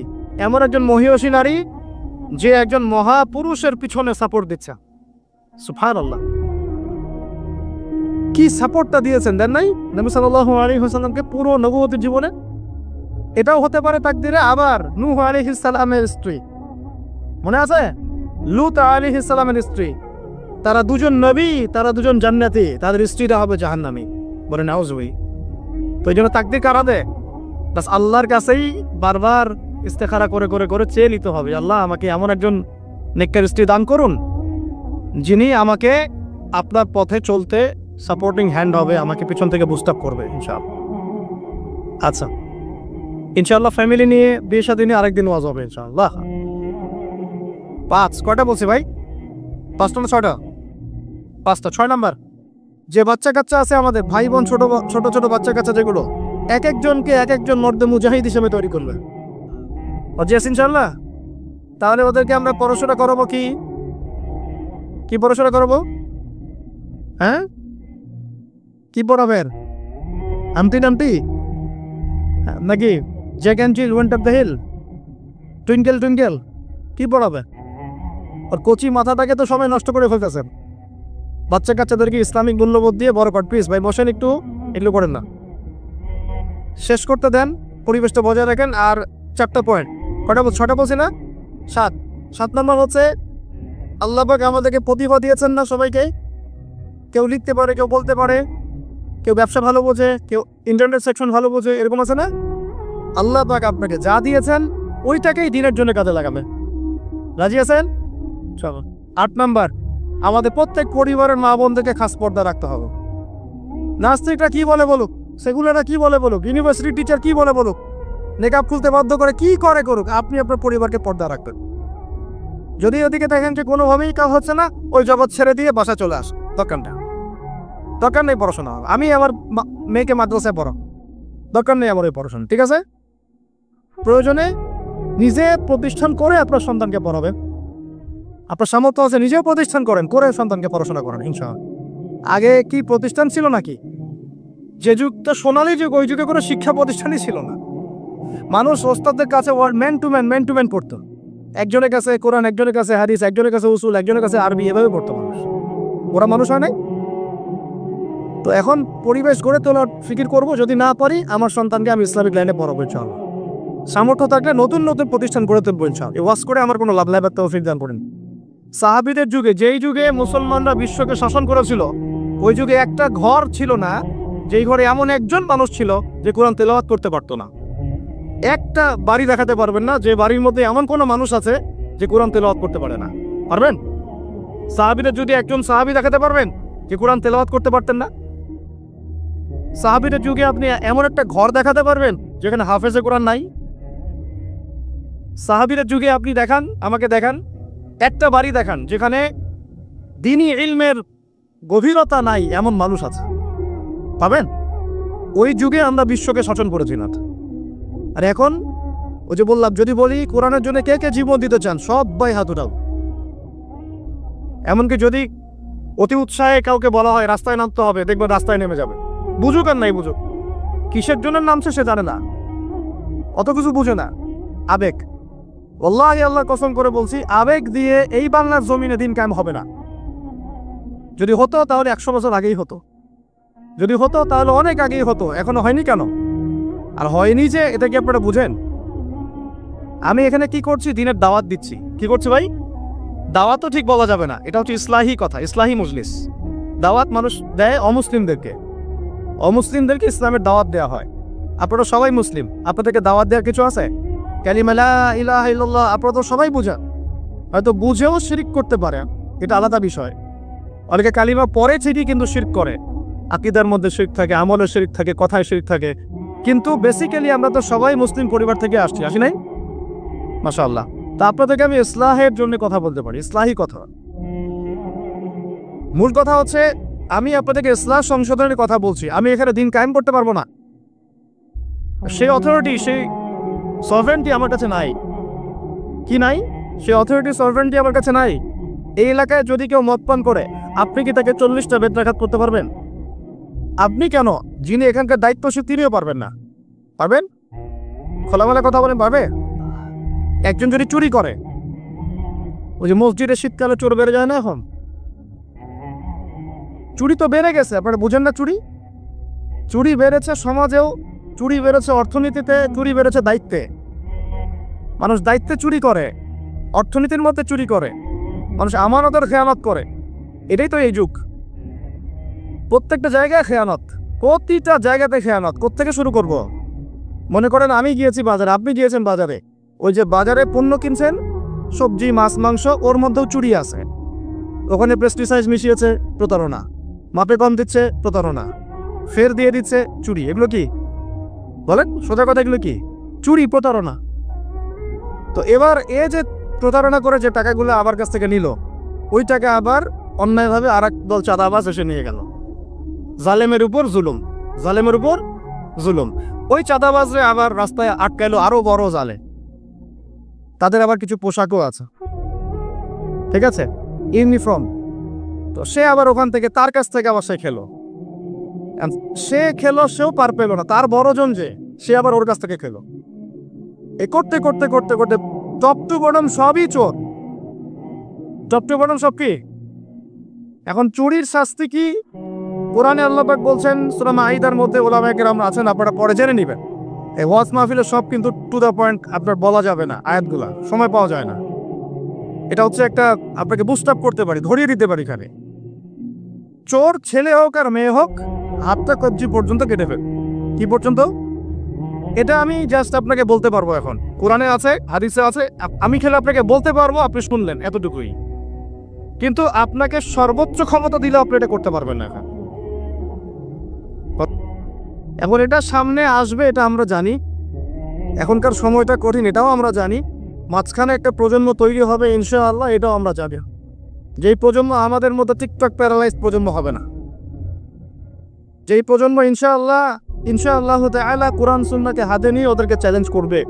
Speaker 1: এমন একজন মহিয়সী নারী যে একজন মহাপুরুষের পিছনে সাপোর্ট দিচ্ছে। সুবহানাল্লাহ, কি সাপোর্টটা দিয়েছেন দেন নাই নবী সাল্লাল্লাহু আলাইহি ওয়াসাল্লামকে পুরো নবুয়তের জীবনে। এটাও হতে পারে তাকদিরে। আবার নূহ আলাইহিস সালামের স্ত্রী, মনে আছে? লূত আলাইহিস সালামের স্ত্রী, তারা দুজন নবী, তারা দুজন জান্নাতি, তাদের স্ত্রীরা হবে জাহান্নামী। বলে নাউজুবিল্লাহ। তো এই জন্য তাকদির কারা দেয়? বাস আল্লাহর কাছেই বারবার ইস্তেখারা করে করে করে চেয়ে নিতে হবে, আল্লাহ আমাকে এমন একজন নেককার স্ত্রী দান করুন যিনি আমাকে আপনার পথে চলতে সাপোর্টিং হ্যান্ড হবে, আমাকে পিছন থেকে বুস্ট আপ করবে ইনশাআল্লাহ। আচ্ছা, ইনশাআল্লাহ ফ্যামিলি নিয়ে বিয়ে শাদী নিয়ে আরেকদিন ওয়াজ হবে ইনশাআল্লাহ। 5 কয়টা বলছি ভাই? 5টা না 6টা? 5টা। 6 নাম্বার, যে বাচ্চা কাচ্চা আছে আমাদের ভাই বোন, ছোট ছোট ছোট বাচ্চা কাচ্চা যেগুলো, এক একজনকে এক একজন মর্দে মুজাহিদ হিসেবে তৈরি করবে। বুঝিয়েছ ইনশাআল্লাহ? তাহলে ওদেরকে আমরা পড়াশোনা করাবো। কি পড়াশোনা করাবো? হ্যাঁ, কি পড়াবেন? আমটি নামটি নাকি Jack and Jill went up the hill, twinkle twinkle, কি পড়াবে? আর কচি মাথাটাকে তো সময় নষ্ট করে ফেলতেছেন। বাচ্চা কাচ্চাদেরকে ইসলামিক মূল্যবোধ দিয়ে বড় কর। প্লিজ ভাই বসেন, একটু এগুলো করেন না, শেষ করতে দেন, পরিবেশটা বজায় রাখেন। আর 4টা পয়েন্ট, কয়টা বল? 6টা বলছি না? 7 নম্বর হচ্ছে আল্লাহ পাক আমাদেরকে প্রতিভা দিয়েছেন না সবাইকে। কেউ লিখতে পারে, কেউ বলতে পারে, কেউ ব্যবসা ভালো বোঝে, কেউ ইন্টারনেট সেকশন ভালো বোঝে, এরকম আছে না? আল্লাহ পাক আপনাকে যা দিয়েছেন ওইটাকেই দিনের জন্য কাজে লাগাবে। রাজি আছেন? চলো। 8 নাম্বার, আমাদের প্রত্যেক পরিবারের মা বোনদেরকে খাস পর্দা রাখতে হবে। নাস্তিকরা কি বলে বলুক, সেগুলারা কি বলে বলুক, ইউনিভার্সিটি টিচার কি বলে বলুক, নেকাব খুলতে বাধ্য করে কি করে করুক, আপনি আপনার পরিবারকে পর্দা রাখবেন। যদি ওদিকে দেখেন যে কোনোভাবেই কাজ হচ্ছে না, ওই জগৎ ছেড়ে দিয়ে বাসা চলে আস। দরকার নেই পড়াশোনা। আমি আমার মেয়েকে মাদ্রাসায় পড়া, দরকার নেই আমার ওই পড়াশোনা। ঠিক আছে? প্রয়োজনে নিজে প্রতিষ্ঠান করে আপনার সন্তানকে পড়াবেন। আপনার সামর্থ্য আছে, নিজেও প্রতিষ্ঠান করেন, করে সন্তানকে পড়াশোনা করেন ইনশাআল্লাহ। আগে কি প্রতিষ্ঠান ছিল নাকি? যে যুগটা সোনালী যুগ, ওই যুগে কোনো শিক্ষা প্রতিষ্ঠানই ছিল না। মানুষ ওস্তাদের কাছে ম্যান টু ম্যান পড়তো। একজনের কাছে কোরআন, একজনের কাছে হাদিস, একজনের কাছে উসুল, একজনের কাছে আরবি, এভাবে পড়তো মানুষ। ওরা মানুষ হয় নাই? তো এখন পরিবেশ গড়ে তোলার ফিকির করব। যদি না পারি, আমার সন্তানকে আমি ইসলামিক লাইনে পড়াবো ইনশাআল্লাহ। সামর্থ্য থাকলে নতুন নতুন প্রতিষ্ঠান গড়ে তুলবো ইনশাআল্লাহ। ওয়াজ করে আমার কোনো লাভ নাই, তৌফিক দান করেন। সাহাবীদের যুগে, যেই যুগে মুসলমানরা বিশ্বকে শাসন করেছিল, ওই যুগে একটা ঘর ছিল না যেই ঘরে এমন একজন মানুষ ছিল যে কোরআন তেলাওয়াত করতে পারতো না। একটা বাড়ি দেখাতে পারবেন না যে বাড়ির মধ্যে এমন কোনো মানুষ আছে যে কোরআন তেলাওয়াত করতে পারে না। পারবেন? সাহাবীদের যদি একজন সাহাবী দেখাতে পারবেন যে কোরআন তেলাওয়াত করতে পারতেন না? সাহাবীদের যুগে আপনি এমন একটা ঘর দেখাতে পারবেন যেখানে হাফেজে কোরআন নাই? সাহাবীদের যুগে আপনি দেখান, আমাকে দেখান, একটা বাড়ি দেখান যেখানে দ্বীনি ইলমের গভীরতা নাই এমন মানুষ আছে? পাবেন? ওই যুগে আমরা বিশ্বকে শাসন করেছি না। আর এখন ওই যে বললাম, যদি বলি কোরআনের জন্য কে কে জীবন দিতে চান, সবাই হাত উঠাও। এমনকি যদি অতি উৎসাহে কাউকে বলা হয় রাস্তায় নামতে হবে, দেখবেন রাস্তায় নেমে যাবে। বুঝুক আর নাই বুঝুক, কিসের জন্য নামছে সে জানে না, অত কিছু বুঝে না। আবেগ, ওয়াল্লাহি আল্লাহর কসম করে বলছি, আবেগ দিয়ে এই বাংলার জমিনে দিন কায়েম হবে না। যদি হতো তাহলে 100 বছর আগেই হতো, যদি হতো তাহলে অনেক আগেই হতো। এখনো হয়নি কেন? আর হয়নি যে, এটা কি আপনারা বুঝেন? আমি এখানে কি করছি? দিনের দাওয়াত দিচ্ছি। কি করছি ভাই? দাওয়াত তো ঠিক বলা যাবে না, এটা হচ্ছে ইসলাহি কথা, ইসলাহি মজলিস। দাওয়াত মানুষ দেয় অমুসলিমদেরকে, অমুসলিমদেরকে ইসলামের দাওয়াত দেওয়া হয়। আপনারা সবাই মুসলিম, আপনাদেরকে দাওয়াত দেওয়ার কিছু আছে? কালিমা লা ইলাহা ইল্লাল্লাহ আপনারা তো সবাই বুঝেন, হয়তো বুঝেও শিরক করতে পারে, এটা আলাদা বিষয়। অনেকে কালিমা পরে ঠিকই কিন্তু শিরক করে, আকীদার মধ্যে শিরক থাকে, আমলের শিরক থাকে, কথায় শিরক থাকে, কিন্তু বেসিক্যালি আমরা তো সবাই মুসলিম পরিবার থেকে আসছি, আসি নাই? মাশাআল্লাহ। তা আপনাদেরকে আমি ইসলাহের জন্য কথা বলতে পারি, ইসলাহি কথা। মূল কথা হচ্ছে আমি আপনাদেরকে ইসলাহ সংশোধনের কথা বলছি। আমি এখানে দিন কায়েম করতে পারবো না, সেই অথরিটি, সেই সভরেন্টি আমার কাছে নাই। কি নাই? সেই অথরিটি, সভরেন্টি আমার কাছে নাই। এই এলাকায় যদি কেউ মদ পান করে, আপনি কি তাকে 40টা বেত্রাঘাত করতে পারবেন? আপনি কেন, যিনি এখানকার দায়িত্বশীল তিনিও পারবেন না। পারবেন? খোলামেলা কথা বলেন, পারবে? একজন যদি চুরি করে, ওই যে মসজিদে শীতকালে চোর বেড়ে যায় না, এখন চুরি তো বেড়ে গেছে, আপনারা বুঝেন না? চুরি বেড়েছে সমাজেও, চুরি বেড়েছে অর্থনীতিতে, চুরি বেড়েছে দায়িত্বে। মানুষ দায়িত্বে চুরি করে, অর্থনীতির মধ্যে চুরি করে, মানুষ আমানতের খেয়ানত করে। এটাই তো এই যুগ। প্রত্যেকটা জায়গায় খেয়ানত, প্রতিটা জায়গাতে খেয়ানত। কোত্থেকে শুরু করব? মনে করেন আমি গিয়েছি বাজারে, আপনি গিয়েছেন বাজারে, ওই যে বাজারে পণ্য কিনছেন, সবজি, মাছ, মাংস, ওর মধ্যেও চুরি আছে। ওখানে পেস্টিসাইড মিশিয়েছে, প্রতারণা। মাপে কম দিচ্ছে, প্রতারণা। ফের দিয়ে দিচ্ছে, চুরি। এগুলো কি বলেন? সোজা কথা, এগুলো কি? চুরি, প্রতারণা। তো এবার এ যে প্রতারণা করে যে টাকাগুলো আমার কাছ থেকে নিল, ওই টাকা আবার অন্যায়ভাবে আর এক দল চাঁদাবাজ এসে নিয়ে গেল। জালেমের উপর জুলুম, জালেমের উপর জুলুম। ওই চাঁদাবাজরে আবার রাস্তায় আটকাইলো আরো বড় জালে। তাদের আবার কিছু পোশাকও আছে, ঠিক আছে, ইউনিফর্ম। তো সে আবার ওখান থেকে, তার কাছ থেকে আবার সে খেলো, সেও পার পেল না। তার বড়জন যে, সে আবার ওর কাছ থেকে খেলো। এ করতে করতে করতে করতে টপ টু বটম সবই চোর। টপ টু বটম সব কি? এখন চুরির শাস্তি কি? কোরআনে আল্লাহ পাক বলছেন সূরা মাঈদার মধ্যে, উলামায়ে কেরাম আছেন, আপনারা পরে জেনে নেবেন। এই ওয়াজ মাহফিলে সব কিন্তু টু দ্য পয়েন্ট আপনার বলা যাবে না, আয়াতগুলা সময় পাওয়া যায় না। এটা হচ্ছে একটা, আপনাকে বুস্ট আপ করতে পারি, ধরিয়ে দিতে পারি। এখানে চোর ছেলে হোক আর মেয়ে হোক, হাতটা কবজি পর্যন্ত কেটে ফেল। কি পর্যন্ত? এটা আমি জাস্ট আপনাকে বলতে পারবো। এখন কোরআনে আছে, হাদিসে আছে, আমি খেলে আপনাকে বলতে পারবো, আপনি শুনলেন, এতটুকুই। কিন্তু আপনাকে সর্বোচ্চ ক্ষমতা দিলে আপনি এটা করতে পারবেন না। এখন এটা সামনে আসবে, এটা আমরা জানি। এখনকার সময়টা কঠিন, এটাও আমরা জানি। মাঝখানে একটা প্রজন্ম তৈরি হবে ইনশাআল্লাহ, এটাও আমরা জানি। যেই প্রজন্ম আমাদের মতো টিকটক প্যারালাইজ প্রজন্ম হবে না, যেই প্রজন্ম ইনশাআল্লাহ তাআলা কোরআন সুন্নাহকে হাতে নিয়ে ওদেরকে চ্যালেঞ্জ করবে।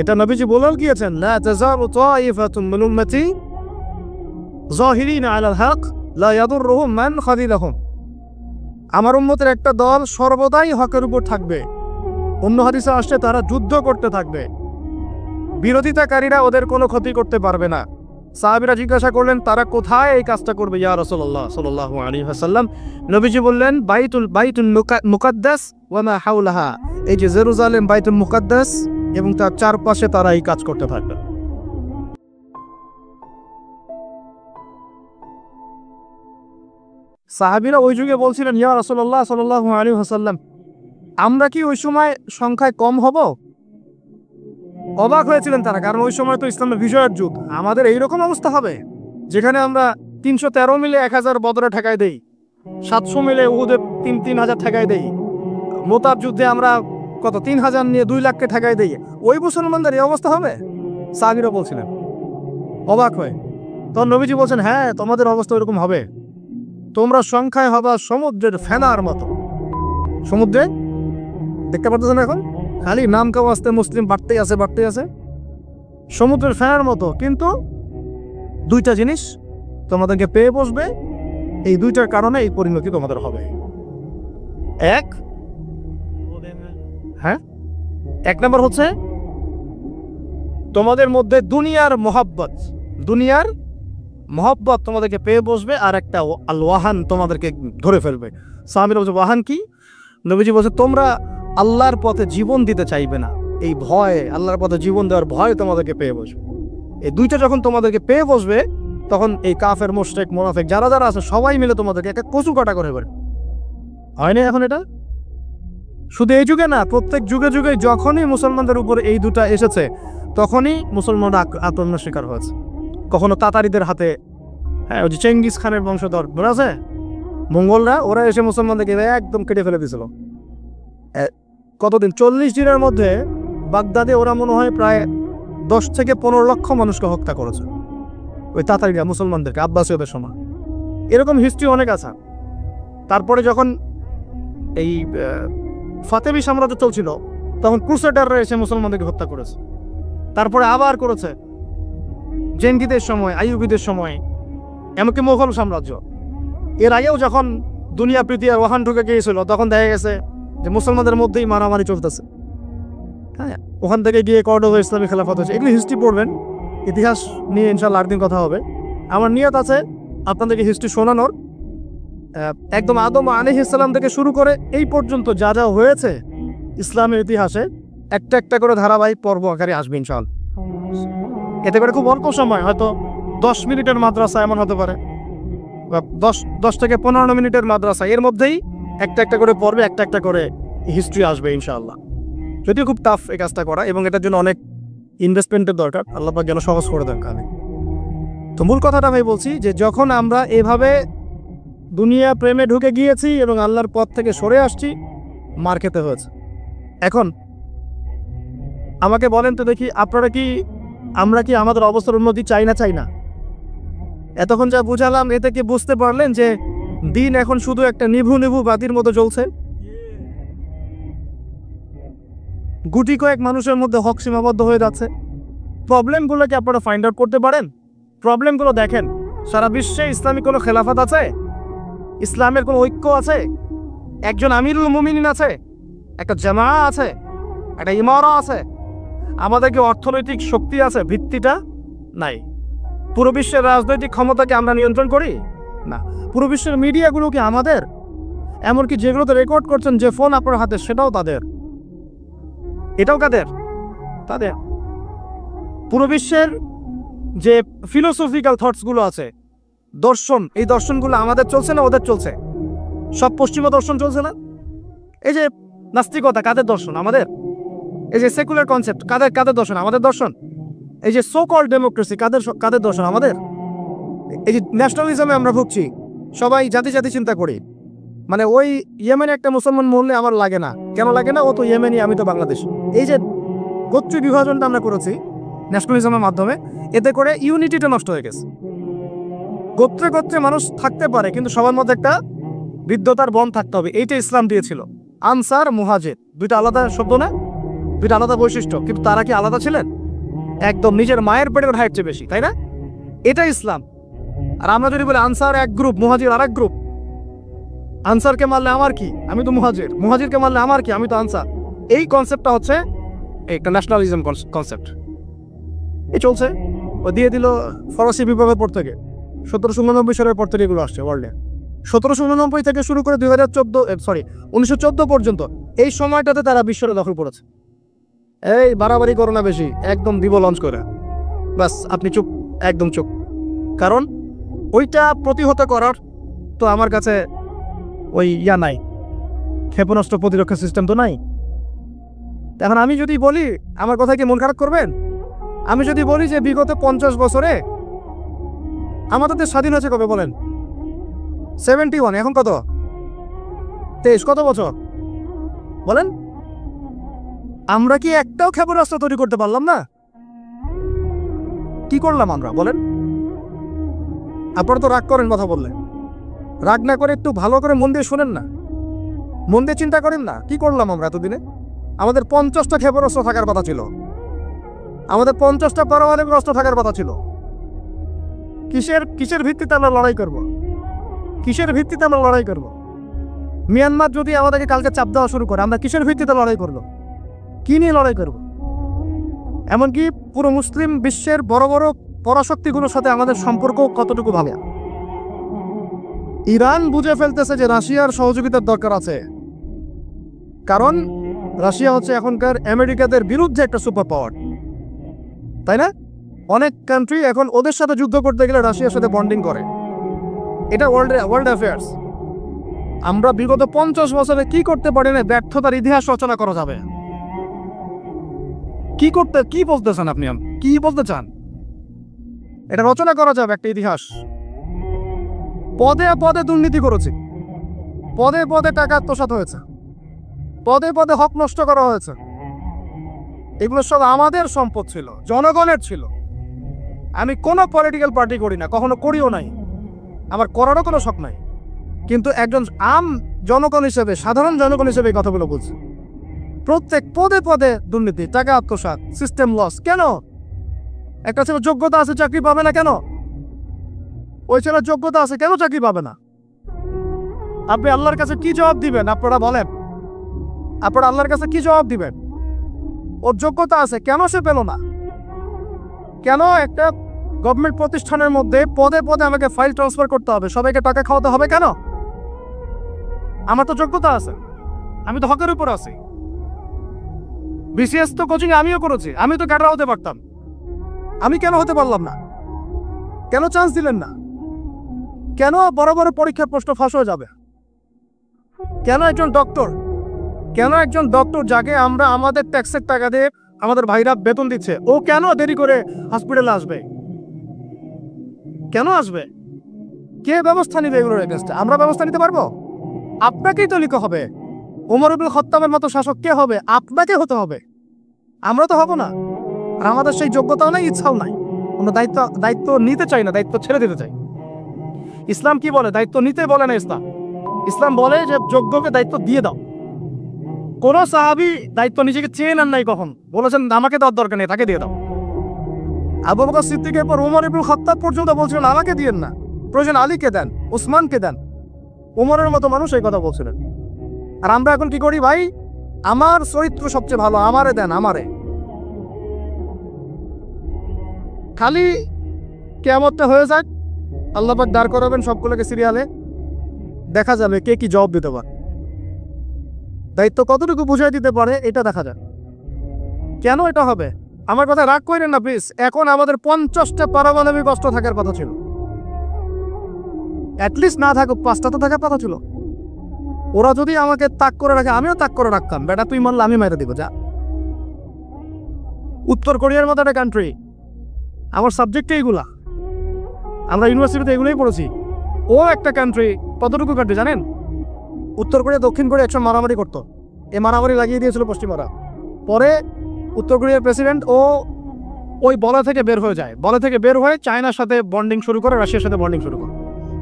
Speaker 1: এটা নবীজি বলেও গিয়েছেন, লা তাযালু তাইফাতুম মিন উম্মতি যাহিরিনা আলাল হক লা ইয়াদুররুহুম মান খাযিলাহুম। আমার উম্মতের একটা দল সর্বদাই হকের উপর থাকবে। অন্য হাদিসে আসছে তারা যুদ্ধ করতে থাকবে, বিরোধিতাকারীরা ওদের কোনো ক্ষতি করতে পারবে না। সাহাবীরা জিজ্ঞাসা করলেন, তারা কোথায় এই কাজটা করবে ইয়া রাসূলুল্লাহ সাল্লাল্লাহু আলাইহি ওয়াসাল্লাম? নবীজি বললেন, বাইতুল মুকাদ্দাস ওয়া মা হাওলাহা। এই যে জেরুজালেম, বাইতুল মুকাদ্দাস এবং তার চারপাশে তারা এই কাজ করতে থাকবে। সাহাবীরা ওই যুগে বলছিলেন, ইয়া রাসূলুল্লাহ সাল্লাল্লাহু আলাইহি ওয়াসাল্লাম, আমরা কি ওই সময় সংখ্যায় কম হব? অবাক হয়েছিলেন তারা, কারণ ওই সময় তো ইসলামের বিজয়ের যুগ। আমাদের এইরকম অবস্থা হবে যেখানে আমরা 313 মিলে 1000 বদরে ঠেকাই দেই, 700 মিলে উহুদে 3000 ঠেকাই দেই, মোতাব যুদ্ধে আমরা কত 3000 নিয়ে 2 লাখকে ঠেকাই দেই। ওই মুসলমানদের এই অবস্থা হবে? সাহাবীরা বলছিলেন অবাক হয়ে। তখন নবীজি বলছেন, হ্যাঁ, তোমাদের অবস্থা ওইরকম হবে। তোমরা সংখ্যায় হবা সমুদ্রের ফেনার মতো। সমুদ্রে দেখতে পারতেছেন এখন খালি নাম কাও আসতে মুসলিম বাড়তেই আছে। সমুদ্রের ফেনার মতো। কিন্তু দুইটা জিনিস তোমাদেরকে পেয়ে বসবে, এই দুইটার কারণে এই পরিণতি তোমাদের হবে। এক নম্বর হচ্ছে তোমাদের মধ্যে দুনিয়ার মহব্বত তোমাদেরকে পেয়ে বসবে, আর একটা আল ওয়াহান তোমাদেরকে ধরে ফেলবে। সাহাবীরা বলছে, ওয়াহান কি? নবীজি বলছে, তোমরা আল্লাহর পথে জীবন দিতে চাইবে না। এই ভয়, আল্লাহর পথে জীবন দেওয়ার ভয় তোমাদেরকে পেয়ে বসবে। এই দুইটা যখন তোমাদেরকে পেয়ে বসবে, তখন এই কাফের, মুশরিক, মুনাফিক যারা যারা আছে সবাই মিলে তোমাদেরকে একটা কচু কাটা করে ফেলবে। হয় না এখন? এটা শুধু এই যুগে না, প্রত্যেক যুগে যুগে যখনই মুসলমানদের উপর এই দুটা এসেছে, তখনই মুসলমানরা আক্রমণের শিকার হয়েছে। কখনো তাতারিদের হাতে, হ্যাঁ, ওই যে চেঙ্গিস খানের বংশধর মনে আছে, মঙ্গলরা, ওরা এসে মুসলমানদেরকে একদম কেটে ফেলে দিয়েছিল। কতদিন? 40 দিনের মধ্যে বাগদাদে ওরা মনে হয় প্রায় 10 থেকে 15 লক্ষ মানুষকে হত্যা করেছে, ওই তাতারিরা মুসলমানদেরকে আব্বাসীয়দের সময়। এরকম হিস্ট্রি অনেক আছে। তারপরে যখন এই ফাতেমি সাম্রাজ্য চলছিল তখন ক্রুসেডাররা এসে মুসলমানদেরকে হত্যা করেছে। তারপরে আবার করেছে জেনগিদের সময়, আইয়ুবিদের সময়, এমনকি মোগল সাম্রাজ্য। এর আগেও যখন দুনিয়া প্রীতি আর ওহান ঢুকে গিয়েছিল তখন দেখা গেছে যে মুসলমানদের মধ্যেই মারামারি চলতেছে। হ্যাঁ, ওখান থেকে গিয়ে কর্ডোবা ইসলামী খেলাফত হয়েছে। এগুলো হিস্ট্রি পড়বেন, ইতিহাস নিয়ে ইনশাল্লাহ আরেকদিন কথা হবে। আমার নিয়ত আছে আপনাদেরকে হিস্ট্রি শোনানোর, একদম আদম আলাইহিস সালাম থেকে শুরু করে এই পর্যন্ত যা যা হয়েছে ইসলামের ইতিহাসে একটা একটা করে ধারাবাহিক পর্ব আকারে আসবে ইনশাআল্লাহ। এতে করে খুব অল্প সময়, হয়তো 10 মিনিটের মাদ্রাসা এমন হতে পারে, বা 10 থেকে 15 মিনিটের মাদ্রাসা, এর মধ্যেই একটা একটা করে পর্বে একটা একটা করে হিস্ট্রি আসবে ইনশাআল্লাহ। যদিও খুব টাফ এই কাজটা করা, এবং এটার জন্য অনেক ইনভেস্টমেন্টের দরকার। আল্লাহ পাক যেন সহজ করে দেন কানে। তো মূল কথাটা ভাই বলছি যে যখন আমরা এভাবে দুনিয়া প্রেমে ঢুকে গিয়েছি এবং আল্লাহর পথ থেকে সরে আসছি, মার খেতে হয়েছে। এখন আমাকে বলেন তো দেখি, আমরা কি আমাদের অবস্থার উন্নতি চাই না? এতক্ষণ যা বুঝালাম এতে কি বুঝতে পারলেন যে দিন এখন শুধু একটা নিভু নিভু বাতির মতো জ্বলছে? গুটি কয়েক মানুষের মধ্যে হক সীমাবদ্ধ হয়ে যাচ্ছে। প্রবলেমগুলো কি আপনারা ফাইন্ড আউট করতে পারেন? প্রবলেমগুলো দেখেন। সারা বিশ্বে ইসলামী কোনো খেলাফত আছে? ইসলামের কোনো ঐক্য আছে? একজন আমিরুল মুমিনিন আছে? একটা জামা আছে? একটা ইমারা আছে? আমাদের কি অর্থনৈতিক শক্তি আছে? ভিত্তিটা নাই। পুরো বিশ্বের রাজনৈতিক ক্ষমতাকে আমরা নিয়ন্ত্রণ করি না। পুরো বিশ্বের মিডিয়াগুলো কি আমাদের? এমনকি যেগুলোতে রেকর্ড করছেন, যে ফোন আপনার হাতে, সেটাও তাদের। এটাও কাদের? তাদের। পুরো বিশ্বের যে ফিলোসফিক্যাল থটসগুলো আছে, দর্শন, এই দর্শনগুলো আমাদের চলছে না ওদের চলছে? সব পশ্চিমা দর্শন চলছে না? এই যে নাস্তিকতা, কাদের দর্শন? আমাদের। এই যে সেকুলার কনসেপ্ট, কাদের দর্শন? আমাদের দর্শন। এই যে সো কল্ড ডেমোক্রেসি, কাদের দর্শন? আমাদের। এই যে ন্যাশনালিজমে আমরা ভুগছি, সবাই জাতি চিন্তা করি। মানে ওই ইয়েমেনে একটা মুসলমান মরলে আমার লাগে না। কেন লাগে না? ও তো ইয়েমেনি, আমি তো বাংলাদেশ। এই যে গোত্রীয় বিভাজনটা আমরা করেছি ন্যাশনালিজমের মাধ্যমে, এতে করে ইউনিটিটা নষ্ট হয়ে গেছে। গোত্রে মানুষ থাকতে পারে, কিন্তু সবার মধ্যে একটা বিদ্যতার বন থাকতে হবে। এইটা ইসলাম দিয়েছিল। আনসার, মুহাজির, দুইটা আলাদা শব্দ না, দুইটা আলাদা বৈশিষ্ট্য, কিন্তু তারা কি আলাদা ছিলেন? একদম নিজের মায়ের পেটের ভাইয়ের চেয়ে বেশি, তাই না? এটা ইসলাম। আর আমরা যদি বলি আনসার এক গ্রুপ, মুহাজির আর এক গ্রুপ, আনসারকে মারলে আমার কি, আমি তো মুহাজির, মুহাজিরকে মারলে আমার কি, আমি তো আনসার। এই কনসেপ্টটা হচ্ছে একটা ন্যাশনালিজম কনসেপ্ট। এই চলছে। ও দিয়ে দিল ফরাসি বিপ্লবের পর থেকে, 1789 সালের পর থেকে এগুলো আসছে ওয়ার্ল্ডে। 1789 থেকে শুরু করে 1914 পর্যন্ত এই সময়টাতে তারা বিশ্বটা দখল করেছে। এই বাড়াবাড়ি করো না বেশি, একদম দিব লঞ্চ করে, বাস আপনি চুপ, একদম চুপ। কারণ ওইটা প্রতিহত করার তো আমার কাছে ওই নাই, ক্ষেপণাস্ত্র প্রতিরক্ষা সিস্টেম তো নাই। এখন আমি যদি বলি, আমার কথা কি মন খারাপ করবেন? আমি যদি বলি যে বিগত 50 বছরে আমাদের দেশ স্বাধীন হয়েছে কবে বলেন? 71, এখন কত? 23, কত বছর বলেন? আমরা কি একটাও ক্ষেপণাস্ত্র তৈরি করতে পারলাম না? কি করলাম আমরা বলেন? আপনারা তো রাগ করেন কথা বললে। রাগ না করে একটু ভালো করে মন দিয়ে শোনেন না, মন দিয়ে চিন্তা করেন না। কি করলাম আমরা এতদিনে? আমাদের 50টা ক্ষেপণাস্ত্র থাকার কথা ছিল, আমাদের 50টা পারমাণবিক অস্ত্র থাকার কথা ছিল। কিসের ভিত্তিতে আমরা লড়াই করব? কিসের ভিত্তিতে আমরা লড়াই করব? মিয়ানমার যদি আমাদেরকে কালকে চাপ দেওয়া শুরু করে, আমরা কিসের ভিত্তিতে লড়াই করব? কি নিয়ে লড়াই করব? এমনকি পুরো মুসলিম বিশ্বের বড় বড় পরাশক্তিগুলোর সাথে আমাদের সম্পর্ক কতটুকু ভালো? ইরান বুঝে ফেলতেছে যে রাশিয়ার সহযোগিতার দরকার আছে, কারণ রাশিয়া হচ্ছে এখনকার আমেরিকাদের বিরুদ্ধে একটা সুপার পাওয়ার, তাই না? অনেক কান্ট্রি এখন ওদের সাথে যুদ্ধ করতে গেলে রাশিয়ার সাথে বন্ডিং করে। এটা ওয়ার্ল্ড অ্যাফেয়ার্স। আমরা বিগত 50 বছরে কি করতে পারি না, ব্যর্থতার ইতিহাস রচনা করা যাবে। কি বলতে চান আপনি? কি বলতে চান? এটা রচনা করা যাবে একটা ইতিহাস। পদে পদে দুর্নীতি করেছে, পদে পদে টাকা আত্মসাৎ হয়েছে, পদে পদে হক নষ্ট করা হয়েছে, এগুলো সব আমাদের সম্পদ ছিল, জনগণের ছিল। আমি কোনো পলিটিক্যাল পার্টি করি না, কখনো করিও নাই, আমার করারও কোনো শখ নাই। কিন্তু একজন জনগণ হিসেবে, সাধারণ জনগণ হিসেবে এই কথাগুলো বলছি। প্রত্যেক পদে পদে দুর্নীতি, টাকা আত্মসাৎ, সিস্টেম লস। কেন? একটা ছেলে যোগ্যতা আছে, চাকরি পাবে না কেন? ওই ছেলের যোগ্যতা আছে, কেন চাকরি পাবে না? আপনি আল্লাহর কাছে কি জবাব দিবেন? আপনারা বলেন, আপনারা আল্লাহর কাছে কি জবাব দিবেন? ওর যোগ্যতা আছে, কেন সে পেল না? কেন একটা গভর্নমেন্ট প্রতিষ্ঠানের মধ্যে পদে পদে আমাকে ফাইল ট্রান্সফার করতে হবে, সবাইকে টাকা খাওয়াতে হবে কেন? আমার তো যোগ্যতা আছে, আমি তো হকের উপর আছি। বিসিএস তো কোচিং আমিও করেছি, আমি তো ক্যাডার হতে পারতাম, আমি কেন হতে পারলাম না? কেন চান্স দিলেন না? কেন বড় বড় পরীক্ষার প্রশ্ন ফাঁস হয়ে যাবে? কেন একজন ডক্টর যাকে আমরা আমাদের ট্যাক্সের টাকা দিয়ে আমাদের ভাইরা বেতন দিচ্ছে, ও কেন দেরি করে হসপিটালে আসবে? কেন আসবে? কে ব্যবস্থা নিবে এগুলোর এগেইনস্টে? আমরা ব্যবস্থা নিতে পারবো? আপনাকেই তো লিখতে হবে। ওমর ইবনে খাত্তাবের মতো শাসক কে হবে? আপনাকে হতে হবে, আমরা তো হব না। আর আমাদের সেই যোগ্যতাও নাই, ইচ্ছাও নাই। আমরা দায়িত্ব নিতে চাই না, দায়িত্ব ছেড়ে দিতে চাই। ইসলাম কি বলে? দায়িত্ব নিতে বলে না ইসলাম। ইসলাম বলে যে যোগ্যকে দায়িত্ব দিয়ে দাও। কোন সাহাবী দায়িত্ব নিজেকে চেয়ে নেন নাই, কখন বলেছেন আমাকে দেওয়ার দরকার নেই, তাকে দিয়ে দাও। আবু বকর সিদ্দিকের পর ওমর ইবনে খাত্তাব পর্যন্ত বলছিলেন আমাকে দিয়েন না, প্রয়োজন আলীকে দেন, ওসমানকে দেন। ওমরের মতো মানুষ এই কথা বলছিলেন। আর আমরা এখন কি করি ভাই? আমার চরিত্র সবচেয়ে ভালো, আমারে দেন, আমারে। খালি কিয়ামতটা হয়ে যাক, আল্লাহ পাক দাঁড় করাবেন সবগুলোকে সিরিয়ালে, দেখা যাবে কে কি জবাব দিতে পারে, দায়িত্ব কতটুকু বুঝাই দিতে পারে, এটা দেখা যাক। কেন এটা হবে? আমার কথা রাগ করেন না প্লিজ। এখন আমাদের 50টা পারমাণবিক অস্ত্র থাকার কথা ছিল, অ্যাটলিস্ট না থাকুক 5টা তো থাকার কথা ছিল। ওরা যদি আমাকে তাক করে রাখে, আমিও তাক করে রাখতাম। বেটা তুই মারলে আমি মেরে দিব, যা। উত্তর কোরিয়ার মতো একটা কান্ট্রি, আমার সাবজেক্টে এইগুলা, আমরা ইউনিভার্সিটিতে এগুলোই পড়েছি। ও একটা কান্ট্রি, কতটুকু কান্ট্রি জানেন? উত্তর কোরিয়া দক্ষিণ কোরিয়া একসময় মারামারি করতো, এ মারামারি লাগিয়ে দিয়েছিল পশ্চিমারা। পরে উত্তর কোরিয়ার প্রেসিডেন্ট ওই বলা থেকে বের হয়ে যায়, বলা থেকে বের হয়ে চায়নার সাথে বন্ডিং শুরু করে, রাশিয়ার সাথে বন্ডিং শুরু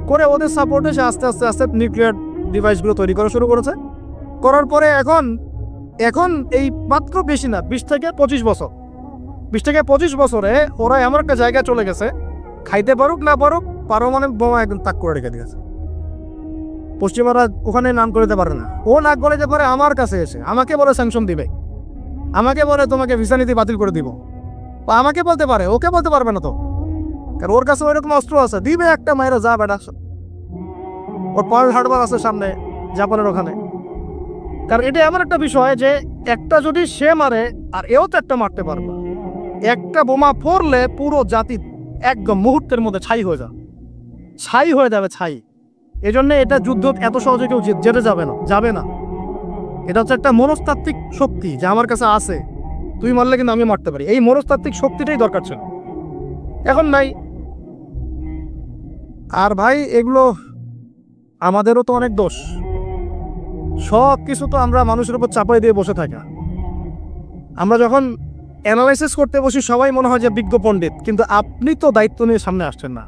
Speaker 1: করে ওদের সাপোর্টে সে আস্তে আস্তে আস্তে নিউক্লিয়ার ডিভাইসগুলো তৈরি করা শুরু করেছে। করার পরে এখন এই মাত্র বেশি না, 20 থেকে 25 বছরে ওরা এমন একটা জায়গায় চলে গেছে, খাইতে পারুক না পারুক পারমাণবিক বোমা একদম তাক করে রেখে দিয়েছে। পশ্চিমারা ওখানে নাম করে দিতে পারে না। ও নাক করে যে পারে আমার কাছে এসে আমাকে বলে স্যাংশন দিবে, আমাকে বলে তোমাকে ভিসা নীতি বাতিল করে দিব, আমাকে বলতে পারে, ওকে বলতে পারবে না তো, কারণ ওর কাছে ওইরকম অস্ত্র আছে, দিবে একটা মায়েরা, যা বেটা। ওর পার্ল হারবার আছে সামনে জাপানের ওখানে। কারণ এটা এমন একটা বিষয় যে একটা যদি সে মারে আর এও তো একটা মারতে পারবে। একটা বোমা পড়লে পুরো জাতি একদম মুহূর্তের মধ্যে ছাই হয়ে যাবে, ছাই। এজন্য এটা যুদ্ধ এত সহজে কেউ যেতে যাবে না। এটা হচ্ছে একটা মনস্তাত্ত্বিক শক্তি যে আমার কাছে আছে, তুই মারলে কিন্তু আমি মারতে পারি। এই মনস্তাত্ত্বিক শক্তিটাই দরকার ছিল, এখন নাই। আর ভাই এগুলো আমাদেরও তো অনেক দোষ, সব কিছু তো আমরা মানুষের উপর চাপাই দিয়ে বসে থাকা। আমরা যখন অ্যানালাইসিস করতে বসি সবাই মনে হয় যে বিজ্ঞ পণ্ডিত, কিন্তু আপনি তো দায়িত্ব নিয়ে সামনে আসছেন না,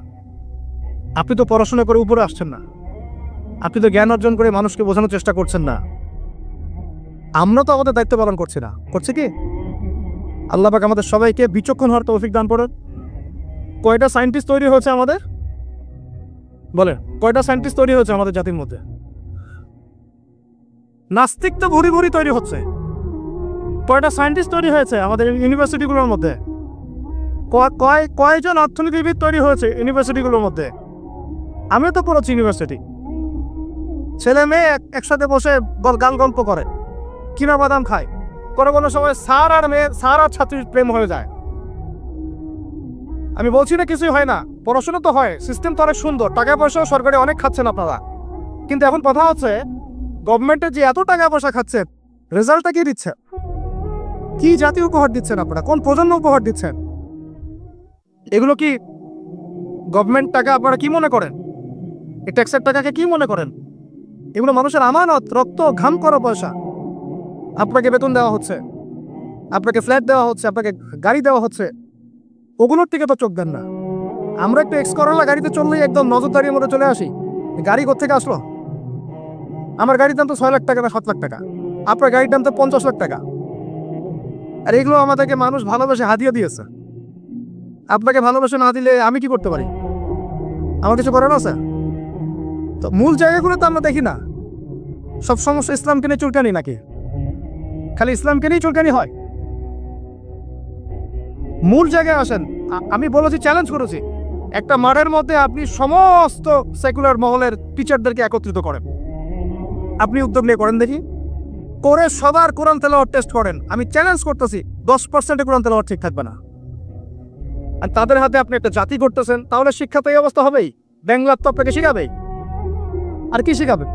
Speaker 1: আপনি তো পড়াশোনা করে উপরে আসছেন না, আপনি তো জ্ঞান অর্জন করে মানুষকে বোঝানোর চেষ্টা করছেন না। আমরা তো আমাদের দায়িত্ব পালন করছি না, করছে কি? আল্লাহ পাক আমাদের সবাইকে বিচক্ষণ হওয়ার তৌফিক দান করেন। কয়টা সায়েন্টিস্ট তৈরি হয়েছে আমাদের? বলেন, কয়টা সায়েন্টিস্ট তৈরি হয়েছে আমাদের জাতির মধ্যে? নাস্তিক তো ভুরি ভুরি তৈরি হচ্ছে। কয়টা সায়েন্টিস্ট তৈরি হয়েছে আমাদের ইউনিভার্সিটিগুলোর মধ্যে? কয়জন অর্থনীতিবিদ তৈরি হয়েছে ইউনিভার্সিটিগুলোর মধ্যে? আমিও তো পড়েছি ইউনিভার্সিটি। ছেলে মেয়ে একসাথে বসে গান গল্প করে, কিনা বাদাম খায়, কোনো সময় স্যার আর ছাত্রীর প্রেম হয়ে যায়। আমি বলছি না কিছুই হয় না, পড়াশোনা তো হয়, সিস্টেম তো অনেক সুন্দর, টাকা পয়সাও সরকারি অনেক খাচ্ছেন আপনারা। কিন্তু এখন কথা হচ্ছে গভর্নমেন্টে যে এত টাকা পয়সা খাচ্ছেন, রেজাল্টটা কি দিচ্ছে? কি জাতি উপহার দিচ্ছেন আপনারা? কোন প্রজন্ম উপহার দিচ্ছেন? এগুলো কি গভর্নমেন্ট টাকা? আপনারা কি মনে করেন এই ট্যাক্সের টাকাকে? কি মনে করেন এগুলো মানুষের আমানত, রক্ত ঘাম করা পয়সা? আপনাকে বেতন দেওয়া হচ্ছে, আপনাকে ফ্ল্যাট দেওয়া হচ্ছে, আপনাকে গাড়ি দেওয়া হচ্ছে, ওগুলোর দিকে তো চোখ দেন না। আমরা একটু এক্স করোলা গাড়িতে চললেই একদম নজরদারির মধ্যে চলে আসি। গাড়ি কোত্থেকে আসলো? আমার গাড়ির দাম তো 6 লাখ টাকা না 7 লাখ টাকা, আপনার গাড়ির দাম তো 50 লাখ টাকা। আর এগুলো আমাদেরকে মানুষ ভালোবেসে হাদিয়া দিয়েছে। আপনাকে ভালোবেসে না দিলে আমি কি করতে পারি? আমার কিছু করার আছে? তো মূল জায়গাগুলো তো আমরা দেখি না। সব সমস্যা ইসলামকে নিয়ে চুলকানি নাকি? খালি ইসলামকে নিয়ে চুলকানি হয়? মূল জায়গায় আসেন। আমি বলেছি, চ্যালেঞ্জ করেছি, একটা মাঠের মধ্যে আপনি সমস্ত সেকুলার মহলের টিচারদেরকে একত্রিত করেন। আপনি উদ্যোগ নিয়ে করেন দেখি, করে সবার কোরআন তেলাওয়াত টেস্ট করেন। আমি চ্যালেঞ্জ করতেছি 10% কোরআন তেলাওয়াত ঠিক থাকবে না। আর তাদের হাতে আপনি একটা জাতি করতেছেন, তাহলে শিক্ষা তো এই অবস্থা হবেই। বাংলা তো আপনাকে শিখাবেই, আর কি শিখাবে?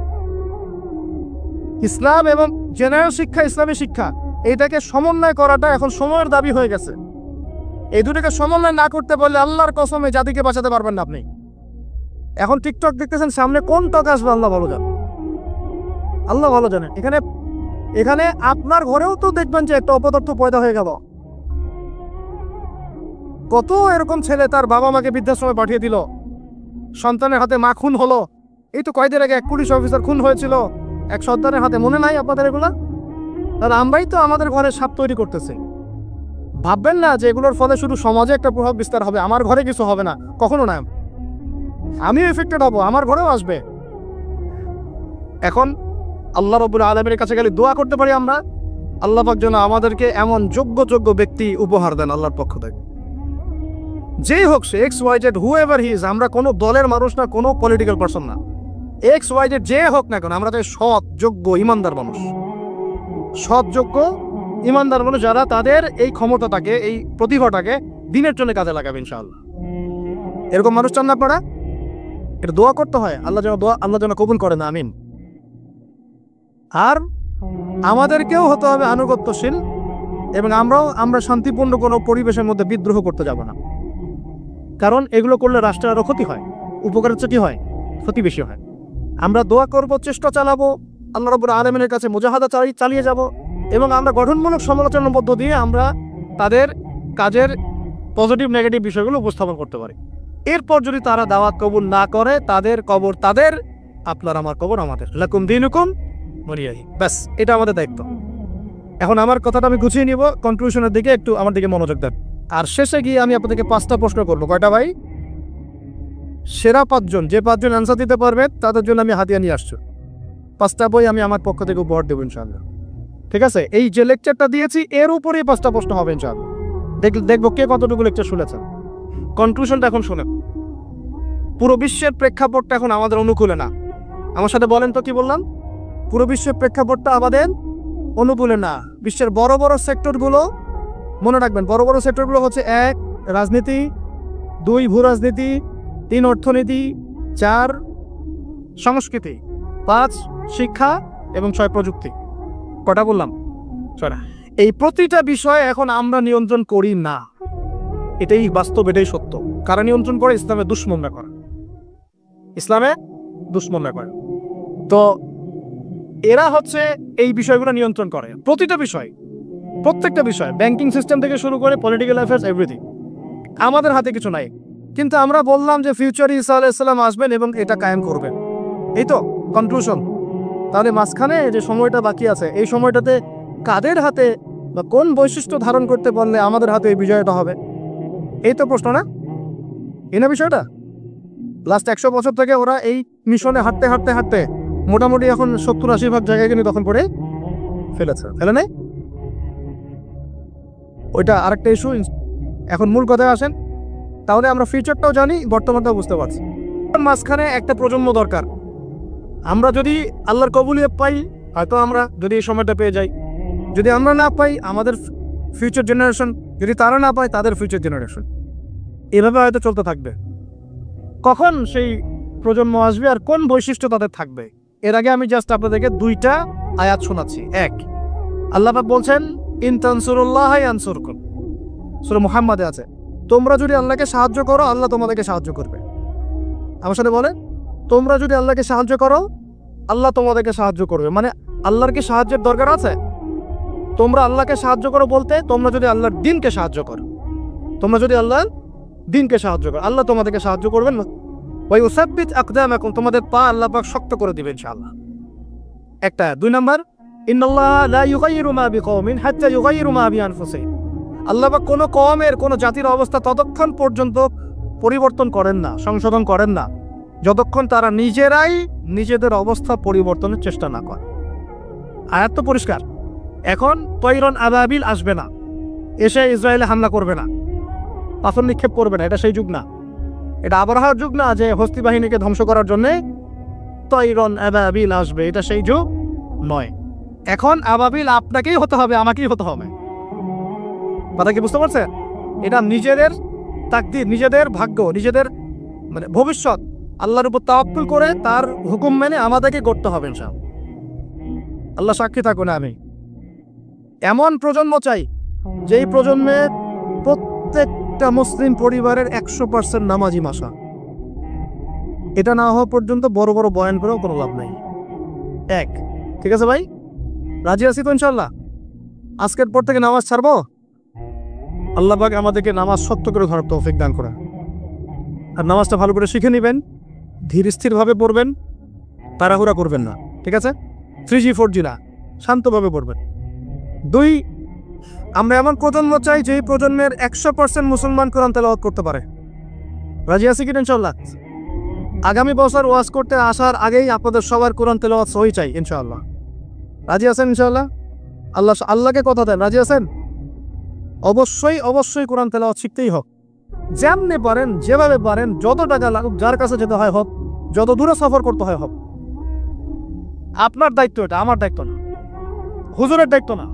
Speaker 1: ইসলাম এবং জেনারেল শিক্ষা, ইসলামী শিক্ষা, এইটাকে সমন্বয় করাটা এখন সময়ের দাবি হয়ে গেছে। এই দুটোকে সমন্বয় না করতে পারলে আল্লাহর কসমে জাতিকে বাঁচাতে পারবেন না আপনি। এখন টিকটক দেখতেছেন, সামনে কোন টক আসবে আল্লাহ ভালো জানেন, আল্লাহ ভালো জানেন। এখানে আপনার ঘরেও তো দেখবেন যে একটা অপদার্থ পয়দা হয়ে গেল। কত এরকম ছেলে তার বাবা মাকে বৃদ্ধাশ্রমে পাঠিয়ে দিল, সন্তানের হাতে মা খুন হলো। এই তো কয়েকদিন আগে এক পুলিশ অফিসার খুন হয়েছিল এক সন্তানের হাতে, মনে নাই আপনাদের এগুলা? তাহলে আমরাই তো আমাদের ঘরে সাপ তৈরি করতেছি। ভাববেন না যে এগুলোর ফলে শুধু সমাজে একটা প্রভাব বিস্তার হবে, আমার ঘরে কিছু হবে না, কখনো না। আমিও এফেক্টেড হব, আমার ঘরেও আসবে। এখন আল্লাহ রাব্বুল আলামিনের কাছে গেলে দোয়া করতে পারি আমরা, আল্লাহ পাক যেন আমাদেরকে এমন যোগ্য ব্যক্তি উপহার দেন আল্লাহর পক্ষ থেকে। যেই হোক সে X Y Z, whoever he is, আমরা কোনো দলের মানুষ না, কোনো পলিটিক্যাল পারসন না। এক্স ওয়াই জেড যে হোক না কেন, আমরা চাই সৎ, যোগ্য, ইমানদার মানুষ। সৎ, যোগ্য, ইমানদার মানুষ যারা তাদের এই ক্ষমতাটাকে, এই প্রতিভাটাকে দিনের জন্য কাজে লাগাবে ইনশাআল্লাহ। এরকম মানুষ চান না আপনারা? এটা দোয়া করতে হয়, আল্লাহ যেন কবুল করেন, আমিন। আর আমাদেরকেও হতে হবে আনুগত্যশীল, এবং আমরা শান্তিপূর্ণ কোনো পরিবেশের মধ্যে বিদ্রোহ করতে যাব না। কারণ এগুলো করলে রাষ্ট্রের আরও ক্ষতি হয়, উপকারের চেয়ে কি হয়? ক্ষতি বেশি হয়। আমরা দোয়া করব, চেষ্টা চালাবো, আল্লাহ রাব্বুল আলামিনের কাছে মুজাহাদা চালিয়ে যাব, এবং আমরা গঠনমূলক সমালোচনার মধ্য দিয়ে আমরা তাদের কাজের পজিটিভ নেগেটিভ বিষয়গুলো উপস্থাপন করতে পারি। এরপর যদি তারা দাওয়াত কবুল না করে, তাদের কবর তাদের, আপনার আমার কবর আমাদের। লাকুম দীনুকুম ওয়ালিয়াদিন। ব্যাস, এটা আমাদের দায়িত্ব। এখন আমার কথাটা আমি গুছিয়ে নিব, কনক্লুশনের দিকে একটু আমার দিকে মনোযোগ দেন। আর শেষে গিয়ে আমি আপনাদেরকে 5টা প্রশ্ন করবো। কয়টা ভাই? সেরা 5 জন, যে 5 জন অ্যান্সার দিতে পারবে তাদের জন্য আমি হাদিয়া নিয়ে আসছি। 5টা বই আমি আমার পক্ষ থেকে উপহার দেবো ইনশাআল্লাহ। ঠিক আছে? এই যে লেকচারটা দিয়েছি এর উপরেই 5টা প্রশ্ন হবে ইনশাআল্লাহ। দেখবো কে কতটুকু লেকচার শুনেছেন। কনক্লুশনটা এখন শুনেন। পুরো বিশ্বের প্রেক্ষাপটটা এখন আমাদের অনুকূলে না। আমার সাথে বলেন তো কি বললাম? পুরো বিশ্বের প্রেক্ষাপটটা আমাদের অনুকূলে না। বিশ্বের বড় বড় সেক্টরগুলো মনে রাখবেন, বড় বড় সেক্টরগুলো হচ্ছে 1 রাজনীতি, 2 ভূ রাজনীতি, 3 অর্থনীতি, 4 সংস্কৃতি, 5 শিক্ষা এবং 6 প্রযুক্তি। কটা বললাম? 6টা। এই প্রতিটা বিষয়ে এখন আমরা নিয়ন্ত্রণ করি না, এটাই বাস্তব, এটাই সত্য। কারা নিয়ন্ত্রণ করে? ইসলামের দুশ্মনরা করে, ইসলামে দুশ্মনরা করে। তো এরা হচ্ছে এই বিষয়গুলো নিয়ন্ত্রণ করে, প্রতিটা বিষয়, প্রত্যেকটা বিষয়, ব্যাংকিং সিস্টেম থেকে শুরু করে পলিটিক্যাল অ্যাফেয়ার্স, এভরিথিং। আমাদের হাতে কিছু নাই, কিন্তু আমরা বললাম যে ফিউচারে ঈসা আলাইহিস সালাম আসবেন এবং এটা কায়েম করবেন। এই তো কনক্লুশন। তাহলে মাঝখানে যে সময়টা বাকি আছে, এই সময়টাতে কাদের হাতে বা কোন বৈশিষ্ট্য ধারণ করতে পারলে আমাদের হাতে এই বিজয়টা হবে? এই তো প্রশ্ন, না? এই না বিষয়টা? লাস্ট 100 বছর থেকে ওরা এই মিশনে হাঁটতে হাঁটতে হাঁটতে মোটামুটি এখন 70-80% জায়গায় কিন্তু তখন করে ফেলেছে, ফেলে নাই? ওইটা আরেকটা ইস্যু। এখন মূল কথায় আসেন। তাহলে আমরা ফিউচারটাও জানি, বর্তমানটাও বুঝতে পারছি। মাঝখানে একটা প্রজন্ম দরকার। আমরা যদি আল্লাহর কবুলিয়ত পাই, হয়তো আমরা যদি এই সময়টা পেয়ে যাই। যদি আমরা না পাই, আমাদের ফিউচার জেনারেশন, যদি তারা না পায়, তাদের ফিউচার জেনারেশন, এভাবে হয়তো চলতে থাকবে। কখন সেই প্রজন্ম আসবে আর কোন বৈশিষ্ট্য তাদের থাকবে, এর আগে আমি জাস্ট আপনাদেরকে 2টা আয়াত শোনাচ্ছি। 1, আল্লাহ পাক বলছেন, ইন তানসুরুল্লাহ ইয়ানসুরকুম, সূরা মুহাম্মাদে আছে, তোমরা যদি আল্লাহকে সাহায্য করো, আল্লাহ তোমাদেরকে সাহায্য করবে। আমার সাথে বলে, তোমরা যদি আল্লাহকে সাহায্য করো, আল্লাহ তোমাদেরকে সাহায্য করবে। মানে আল্লাহর কি সাহায্যের দরকার আছে? তোমরা আল্লাহকে সাহায্য করো বলতে তোমরা যদি আল্লাহর দ্বীনকে সাহায্য করো, তোমরা যদি আল্লাহর দ্বীনকে সাহায্য করো, আল্লাহ তোমাদেরকে সাহায্য করবেন। ওই উসাব্বিত আকদামাকুম, তোমাদের পা আল্লাহ পাক শক্ত করে দিবেন ইনশাআল্লাহ। একটা। 2 নাম্বার, ইন্নাল্লাহ লা ইউগাইয়িরু মা বিকওমিন হাত্তা ইউগাইয়িরু মা বিআনফুসিহিম, আল্লাহ পাক কোনো কওমের কোনো জাতির অবস্থা ততক্ষণ পর্যন্ত পরিবর্তন করেন না, সংশোধন করেন না, যতক্ষণ তারা নিজেরাই নিজেদের অবস্থা পরিবর্তনের চেষ্টা না করে। আয়াত তো পরিষ্কার। এখন তৈরন আবাবিল আসবে না, এসে ইসরায়েলে হামলা করবে না, পাথর নিক্ষেপ করবে না, এটা সেই যুগ না। এটা আবরাহার যুগ না যে হস্তি বাহিনীকে ধ্বংস করার জন্যে তৈরন আবাবিল আসবে, এটা সেই যুগ নয়। এখন আবাবিল আপনাকেই হতে হবে, আমাকেই হতে হবে। কথা কি বুঝতে পারছেন? এটা নিজেদের তাকদীর, নিজেদের ভাগ্য, নিজেদের মানে ভবিষ্যৎ আল্লাহর উপর তাওয়াক্কুল করে তার হুকুম মেনে আমাদেরকে করতে হবে ইনশাআল্লাহ। আল্লাহ সাক্ষী থাকুন। আমি এমন প্রজন্ম চাই যেই প্রজন্মে প্রত্যেকটা মুসলিম পরিবারের 100% নামাজি মাসা। এটা না হওয়া পর্যন্ত বড় বড় বয়ান করেও কোনো লাভ নাই। এক, ঠিক আছে ভাই? রাজি আছি তো ইনশাআল্লাহ? আজকের পর থেকে নামাজ ছাড়বো? আল্লাহ পাক আমাদেরকে নামাজ সত্য করে ধরার তৌফিক দান করেন। আর নামাজটা ভালো করে শিখে নেবেন, ধীর স্থিরভাবে পড়বেন, তাড়াহুড়া করবেন না, ঠিক আছে? 3G 4G না, শান্তভাবে পড়বেন। 2, আমরা এমন প্রজন্ম চাই যেই প্রজন্মের 100% মুসলমান কোরআন তেলাওয়াত করতে পারে। রাজি আছি কি ইনশাআল্লাহ? আগামী বছর ওয়াজ করতে আসার আগেই আপনাদের সবার কোরআন তেলাওয়াত সহি চাই ইনশাআল্লাহ। রাজি আছেন ইনশাআল্লাহ? আল্লাহকে কথা দেন, রাজি আছেন? অবশ্যই কোরআন তেলাওয়াত শিখতেই হোক। যেমনি পারেন, যেভাবে পারেন, যত টাকা লাগুক, যার কাছে যেতে হয় হোক, যত দূরে সফর করতে হয় হোক। আপনার দায়িত্ব এটা, আমার দায়িত্ব না, হুজুরের দায়িত্ব না,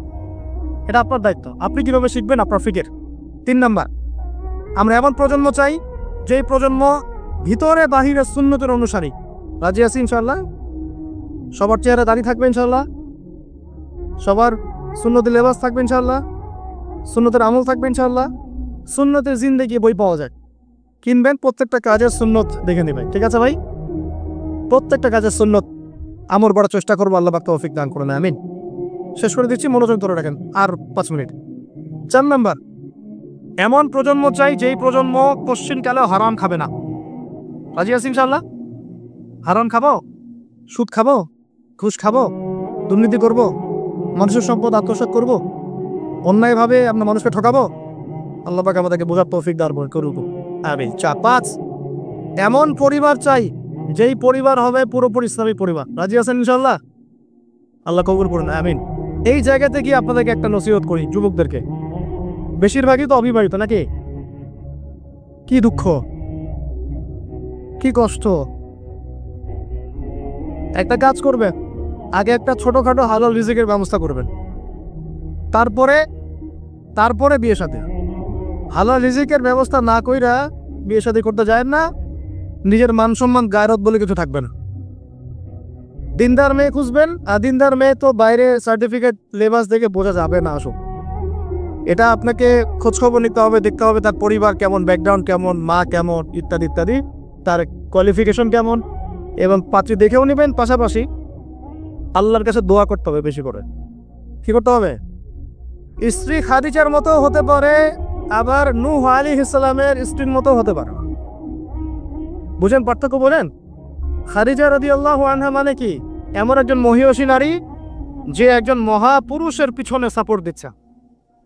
Speaker 1: এটা আপনার দায়িত্ব। আপনি কিভাবে শিখবেন আপনার ফিকির। 3 নাম্বার, আমরা এমন প্রজন্ম চাই যেই প্রজন্ম ভিতরে বাহিরে সুন্নতের অনুসারী। রাজি আছি ইনশাআল্লাহ? সবার চেহারা দাড়ি থাকবে ইনশাআল্লাহ, সবার সুন্নতের লেবাস থাকবে ইনশাআল্লাহ, সুন্নতের আমল থাকবে ইনশাআল্লাহ। সুন্নতের জিন্দেগি বই পাওয়া যায়, কিনবেন, প্রত্যেকটা কাজের সুন্নত দেখে নেবেন, ঠিক আছে ভাই? প্রত্যেকটা কাজের সুন্নত আমল করার চেষ্টা করবো, আল্লাহ পাক তৌফিক দান করেন, আমিন। শেষ করে দিচ্ছি, মনোযোগ ধরে রাখেন, আর 5 মিনিট। 4 নাম্বার, এমন প্রজন্ম চাই যেই প্রজন্ম কোশ্চিনকালেও হারাম খাবে না। রাজি আছি ইনশাআল্লাহ? হারাম খাবো, সুদ খাবো, ঘুষ খাবো, দুর্নীতি করব, মানুষের সম্পদ আত্মসাৎ করব, অন্যায়ভাবে আমরা মানুষকে ঠকাবো? আল্লাহ পাক আমাদেরকে বোঝার তৌফিক দান করুক, আমিন। 4, এমন পরিবার চাই যেই পরিবার হবে পুরোপুরি ইসলামী পরিবার। রাজি আছেন ইনশাআল্লাহ? আল্লাহ কবুল করুন, আমিন। এই জায়গাতে গিয়ে আপনাদেরকে একটা নসিহত করি যুবকদেরকে, বেশিরভাগই তো অবিবাহিত নাকি? কি দুঃখ, কি কষ্ট। একটা কাজ করবেন, আগে একটা ছোটখাটো হালাল রিজিকের ব্যবস্থা করবেন, তারপরে বিয়ে শাদী। হালাল রিজিকের ব্যবস্থা না কইরা বিয়ে শাদী করতে যায় না, নিজের মান সম্মান গায়রত বলে কিছু থাকবে না। দিনদার মেয়ে খুঁজবেন, আর দিনদার মেয়ে তো বাইরে সার্টিফিকেট লেবাস দেখে বোঝা যাবে না। আসুন, এটা আপনাকে খোঁজখবর নিতে হবে, দেখতে হবে তার পরিবার কেমন, ব্যাকগ্রাউন্ড কেমন, মা কেমন, ইত্যাদি ইত্যাদি, তার কোয়ালিফিকেশন কেমন, এবং পাত্রী দেখেও নেবেন। পাশাপাশি আল্লাহর কাছে দোয়া করতে হবে বেশি করে। কি করতে হবে? স্ত্রী খাদিজার মতো হতে পারে, আবার নূহ আলাইহিস সালামের স্ত্রীর মতো হতে পারে। বুঝেন পার্থক্য? বলেন, খাদিজা রাদিয়াল্লাহু আনহা মানে কি? এমন একজন মহিয়সী নারী যে একজন মহাপুরুষের পিছনে সাপোর্ট দিচ্ছে।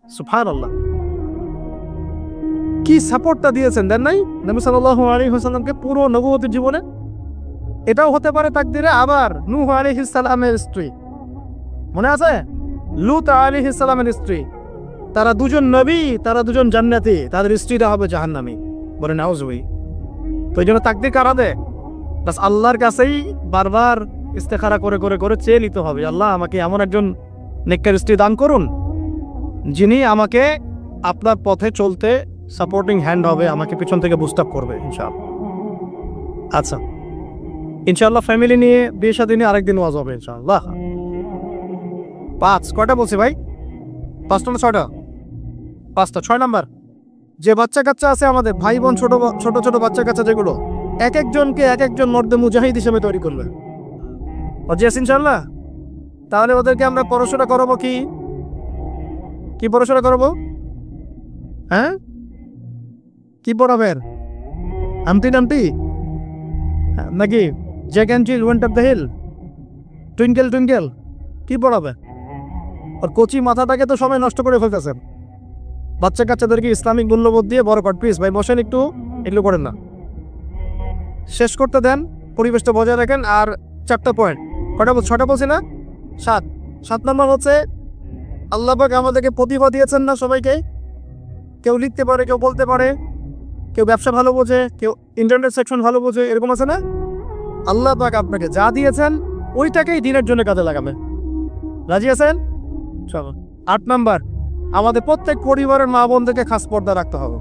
Speaker 1: সুবহানাল্লাহ, কি সাপোর্টটা দিয়েছেন, দেন নাই নবী সাল্লাল্লাহু আলাইহি ওয়াসাল্লামকে পুরো নবুয়তের জীবনে? এটাও হতে পারে তাকদিরে। আবার নূহ আলাইহিস সালামের স্ত্রী, মনে আছে? লূত আলাইহিস সালামের স্ত্রী, তারা দুজন নবী, তারা দুজন জান্নাতি, তাদের স্ত্রীরা হবে জাহান্নামী। বলে নাউজুবিল্লাহ। তো এই জন্য তাকদির কারা দেয়? বাস আল্লাহর কাছেই বারবার ইস্তেখারা করে করে করে চেয়ে নিতে হবে, আল্লাহ আমাকে এমন একজন নেককার স্ত্রী দান করুন যিনি আমাকে আপনার পথে চলতে সাপোর্টিং হ্যান্ড হবে, আমাকে পিছন থেকে বুস্ট আপ করবে ইনশাআল্লাহ। আচ্ছা, ইনশাআল্লাহ ফ্যামিলি নিয়ে বিয়ে শাদী নিয়ে আরেকদিন ওয়াজ হবে ইনশাআল্লাহ। 5, কয়টা বলছি ভাই? 5টা না 6টা? 5টা। 6 নাম্বার, যে বাচ্চা কাচ্চা আছে আমাদের, ভাই বোন, ছোট ছোট বাচ্চা কাচ্চা যেগুলো, এক একজনকে এক একজন মর্দে মুজাহিদ হিসেবে তৈরি করবে। রাজি আছেন ইনশাআল্লাহ? তাহলে ওদেরকে আমরা পড়াশোনা করাবো কি? কি পড়াশোনা করবো? হ্যাঁ, কি পড়াবেন? আমটি নামটি নাকি Jack and Jill went up the hill, twinkle twinkle, কি পড়াবে? আর কচি মাথাটাকে তো সময় নষ্ট করে ফেলতেছেন। বাচ্চা কাচ্চাদেরকে ইসলামিক মূল্যবোধ দিয়ে বড় কর। প্লিজ ভাই বসেন, একটু এগুলো করেন না, শেষ করতে দেন, পরিবেশটা বজায় রাখেন। আর 4টা পয়েন্ট, কটা বল? 6টা বলছি না? 7 নম্বর হচ্ছে আল্লাহ পাক আমাদেরকে প্রতিভা দিয়েছেন না সবাইকে। কেউ লিখতে পারে, কেউ বলতে পারে, কেউ ব্যবসা ভালো বোঝে, কেউ ইন্টারনেট সেকশন ভালো বোঝে, এরকম আছে না? আল্লাহ পাক আপনাকে যা দিয়েছেন ওইটাকেই দিনের জন্য কাজে লাগাবে। রাজি আছেন? চলো। 8 নাম্বার, আমাদের প্রত্যেক পরিবারের মা বোনদেরকে খাস পর্দা রাখতে হবে।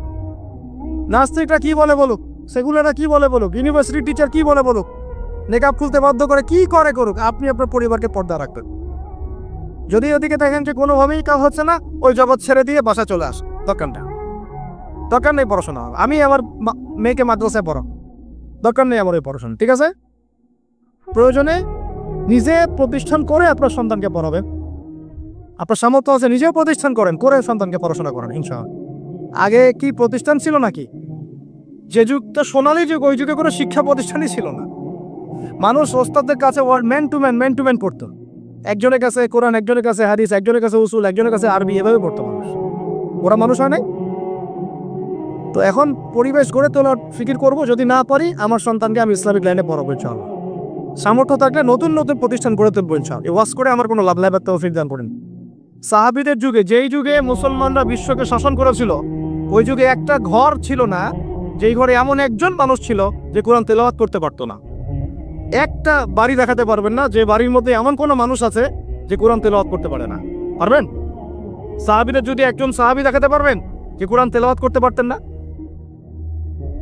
Speaker 1: নাস্তিকরা কি বলে বলুক, সেগুলারা কি বলে বলুক, ইউনিভার্সিটি টিচার কি বলে বলুক, নেকাব খুলতে বাধ্য করে কি করে করুক, আপনি আপনার পরিবারকে পর্দা রাখবেন। যদি ওদিকে দেখেন যে কোনোভাবেই কাজ হচ্ছে না, ওই জগৎ ছেড়ে দিয়ে বাসা চলে আস। দরকার নেই পড়াশোনা, আমি আমার মেয়েকে মাদ্রাসায় পড়াও, দরকার নেই আমার ওই পড়াশোনা। ঠিক আছে? প্রয়োজনে নিজে প্রতিষ্ঠান করে আপনার সন্তানকে পড়াবেন। আপনার সামর্থ্য আছে, নিজেও প্রতিষ্ঠান করেন, করে সন্তানকে পড়াশোনা করেন ইনশাআল্লাহ। আগে কি প্রতিষ্ঠান ছিল নাকি? যে যুগটা সোনালী যুগ, ওই যুগে কোনো শিক্ষা প্রতিষ্ঠানই ছিল না। মানুষ ওস্তাদের কাছে ম্যান টু ম্যান পড়তো। একজনের কাছে কোরআন, একজনের কাছে হাদিস, একজনের কাছে উসুল, একজনের কাছে আরবি, এভাবে পড়তো মানুষ। ওরা মানুষ হয় নাই? তো এখন পরিবেশ গড়ে তোলার ফিকির করব। যদি না পারি, আমার সন্তানকে আমি ইসলামিক লাইনে পড়াবো ইনশাআল্লাহ। সামর্থ্য থাকলে নতুন নতুন প্রতিষ্ঠান গড়ে তুলবো ইনশাআল্লাহ। ওয়াজ করে আমার কোনো লাভ নাই, তৌফিক দান করেন। সাহাবীদের যুগে, যেই যুগে মুসলমানরা বিশ্বকে শাসন করেছিল, ওই যুগে একটা ঘর ছিল না যেই ঘরে এমন একজন মানুষ ছিল যে কোরআন তেলাওয়াত করতে পারতো না। একটা বাড়ি দেখাতে পারবেন না যে বাড়ির মধ্যে এমন কোনো মানুষ আছে যে কোরআন তেলাওয়াত করতে পারে না। পারবেন? সাহাবীদের যদি একজন সাহাবী দেখাতে পারবেন যে কোরআন তেলাওয়াত করতে পারতেন না?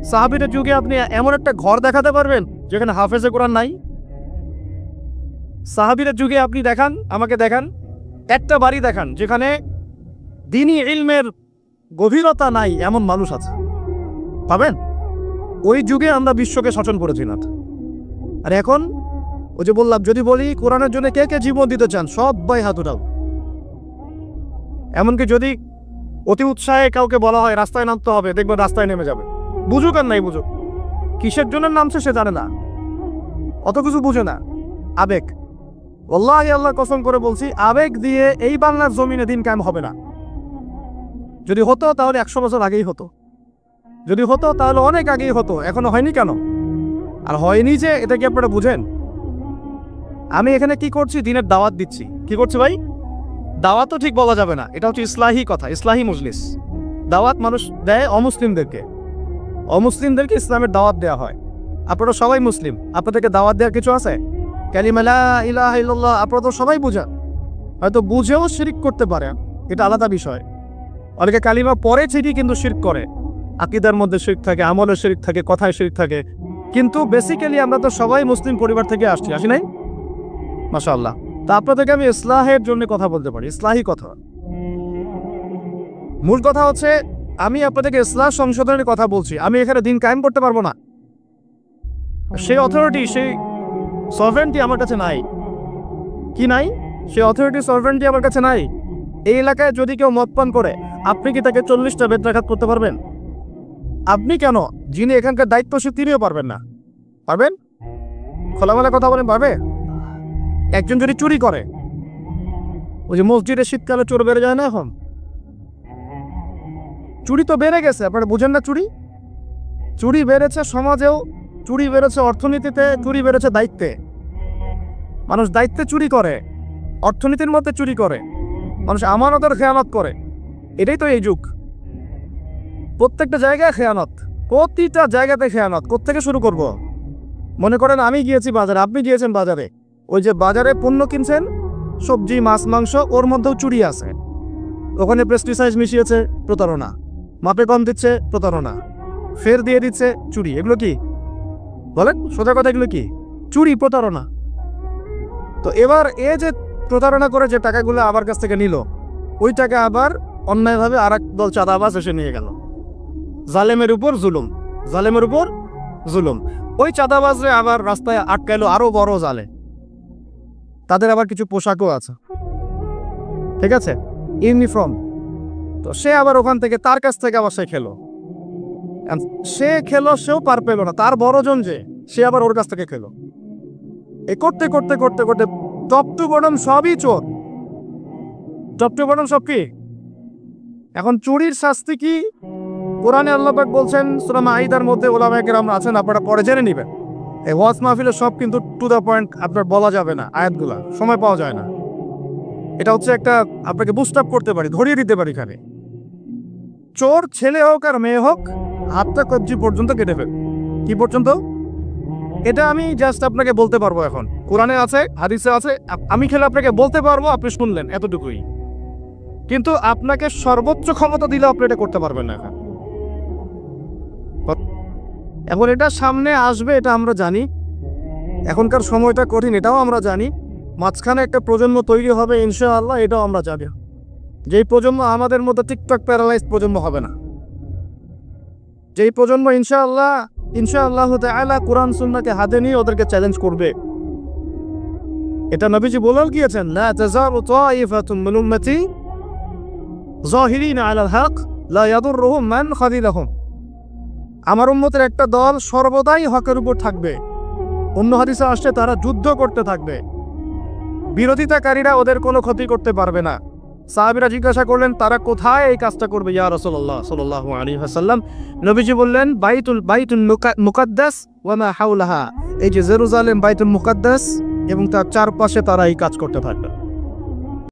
Speaker 1: সাহাবীদের যুগে আপনি এমন একটা ঘর দেখাতে পারবেন যেখানে হাফেজে কোরআন নাই? সাহাবীদের যুগে আপনি দেখান, আমাকে দেখান, একটা বাড়ি দেখান যেখানে দ্বীনি ইলমের গভীরতা নাই এমন মানুষ আছে? পাবেন? ওই যুগে আমরা বিশ্বকে শাসন করেছিলাম। আর এখন ওই যে বললাম, যদি বলি কোরআনের জন্য কে কে জীবন দিতে চান, সবাই হাত উঠাও। এমনকি যদি অতি উৎসাহে কাউকে বলা হয় রাস্তায় নামতে হবে, দেখবেন রাস্তায় নেমে যাবে। বুঝুক আর নাই বুঝুক, কিসের জন্য নামছে সে জানে না, অত কিছু বুঝে না, আবেগ। আল্লাহি আল্লাহ কসম করে বলছি, আবেগ দিয়ে এই বাংলার জমিনে দিন কায়েম হবে না। যদি হতো তাহলে 100 বছর আগেই হতো, যদি হতো তাহলে অনেক আগেই হতো। এখনো হয়নি কেন? আর হয়নি যে এটা কি আপনারা বুঝেন? আমি এখানে কি করছি? দিনের দাওয়াত দিচ্ছি। কি করছি ভাই? দাওয়াত তো ঠিক বলা যাবে না, এটা হচ্ছে ইসলাহি কথা, ইসলাহি মজলিস। দাওয়াত মানুষ দেয় অমুসলিমদেরকে, অমুসলিমদেরকে ইসলামের দাওয়াত দেওয়া হয়। আপনারা সবাই মুসলিম, আপনাদেরকে দাওয়াত দেওয়ার কিছু আছে? কালিমা লা ইলাহা ইল্লাল্লাহ আপনারা তো সবাই বুঝেন, হয়তো বুঝেও শিরক করতে পারে, এটা আলাদা বিষয়। অনেকে কালিমা পড়ে ঠিকই কিন্তু শিরক করে, আকীদার মধ্যে শিরক থাকে, আমলে শিরক থাকে, কথায় শিরক থাকে। কিন্তু বেসিক্যালি আমরা তো সবাই মুসলিম পরিবার থেকে আসি নাই? মাশাআল্লাহ। তা আপনাদেরকে আমি ইসলাহের জন্য কথা বলতে পারি, ইসলাহি কথা। মূল কথা হচ্ছে আমি আপনাদেরকে ইসলাহ সংশোধনের কথা বলছি। আমি এখানে দিন কায়েম করতে পারবো না, সেই অথরিটি, সেই সভরেন্টি আমার কাছে নাই। কি নাই? সেই অথরিটি, সভরেন্টি আমার কাছে নাই। এই এলাকায় যদি কেউ মদ পান করে, আপনি কি তাকে 40টা বেত্রাঘাত করতে পারবেন? আপনি কেন, যিনি এখানকার দায়িত্বশীল তিনিও পারবেন না। পারবেন? খোলামেলা কথা বলেন, পারবে? একজন যদি চুরি করে, ওই যে মসজিদে শীতকালে চোর বেড়ে যায় না, এখন চুরি তো বেড়ে গেছে, আপনারা বুঝেন না? চুরি বেড়েছে সমাজেও, চুরি বেড়েছে অর্থনীতিতে, চুরি বেড়েছে দায়িত্বে। মানুষ দায়িত্বে চুরি করে, অর্থনীতির মধ্যে চুরি করে, মানুষ আমানতের খেয়ানত করে। এটাই তো এই যুগ। প্রত্যেকটা জায়গায় খেয়ানত, প্রতিটা জায়গাতে খেয়ানত। কোত্থেকে শুরু করব? মনে করেন আমি গিয়েছি বাজারে, আপনি গিয়েছেন বাজারে, ওই যে বাজারে পণ্য কিনছেন, সবজি, মাছ, মাংস, ওর মধ্যেও চুরি আছে। ওখানে পেস্টিসাইড মিশিয়েছে, প্রতারণা। মাপে কম দিচ্ছে, প্রতারণা। ফের দিয়ে দিচ্ছে, চুরি। এগুলো কি বলেন? সোজা কথা, এগুলো কি? চুরি, প্রতারণা। তো এবার এ যে প্রতারণা করে যে টাকাগুলো আমার কাছ থেকে নিল, ওই টাকা আবার অন্যায়ভাবে আর এক দল চাঁদাবাজ এসে নিয়ে গেল। জালেমের উপর জুলুম, জালেমের উপর জুলুম। ওই চাঁদাবাজরে আবার রাস্তায় আটকাইলো আরো বড় জালে। তাদের আবার কিছু পোশাকও আছে, ঠিক আছে, ইউনিফর্ম। তো সে আবার ওখান থেকে তার কাছ থেকে আবার সে খেলো সেও পার পেলো না, তার বড়জন যে সে আবার ওর কাছ থেকে খেলো। এ করতে করতে করতে করতে টপ টু বটম সবই চোর, টপ টু বটম সব কি। এখন চুরির শাস্তি কি? কোরআনে আল্লাহ পাক বলছেন সূরা মাঈদার মধ্যে, ওলামায়ে কেরাম আছেন, আপনারা পরে জেনে নেবেন। এই ওয়াজ মাহফিলে সব কিন্তু টু দ্য পয়েন্ট আপনার বলা যাবে না, আয়াতগুলা সময় পাওয়া যায় না। এটা হচ্ছে একটা আপনাকে বুস্ট আপ করতে পারি, ধরিয়ে দিতে পারি। এখানে চোর ছেলে হোক আর মেয়ে হোক, হাতটা কবজি পর্যন্ত কেটে ফেল। কি পর্যন্ত? এটা আমি জাস্ট আপনাকে বলতে পারবো, এখন কোরআনে আছে, হাদিসে আছে, আমি খেলে আপনাকে বলতে পারবো, আপনি শুনলেন, এতটুকুই। কিন্তু আপনাকে সর্বোচ্চ ক্ষমতা দিলে আপনি এটা করতে পারবেন না। এখন এটা সামনে আসবে, এটা আমরা জানি। এখনকার সময়টা কঠিন, এটাও আমরা জানি। মাঝখানে একটা প্রজন্ম তৈরি হবে ইনশাআল্লাহ, এটাও আমরা জানি। যেই প্রজন্ম আমাদের মতো টিকটক প্যারালাইজ প্রজন্ম হবে না, যেই প্রজন্ম ইনশাআল্লাহ তাআলা কোরআন সুন্নাহকে হাতে নিয়ে ওদেরকে চ্যালেঞ্জ করবে। এটা নবীজি বলেও গিয়েছেন, লা তাযালু তাইফাতুম মিন উম্মতি যাহিরিনা আলাল হক লা ইয়াদুররুহুম মান খাযিলাহুম। আমার উম্মতের একটা দল সর্বদাই হকের উপর থাকবে। অন্য হাদিসে আসছে তারা যুদ্ধ করতে থাকবে, বিরোধিতাকারীরা ওদের কোনো ক্ষতি করতে পারবে না। সাহাবীরা জিজ্ঞাসা করলেন, তারা কোথায় এই কাজটা করবে ইয়া রাসূলুল্লাহ সাল্লাল্লাহু আলাইহি ওয়াসাল্লাম? নবীজি বললেন, বাইতুল মুকাদ্দাস ওয়া মা হাওলাহা। এই যে জেরুজালেম বাইতুল মুকাদ্দাস এবং তার চারপাশে তারা এই কাজ করতে থাকবে।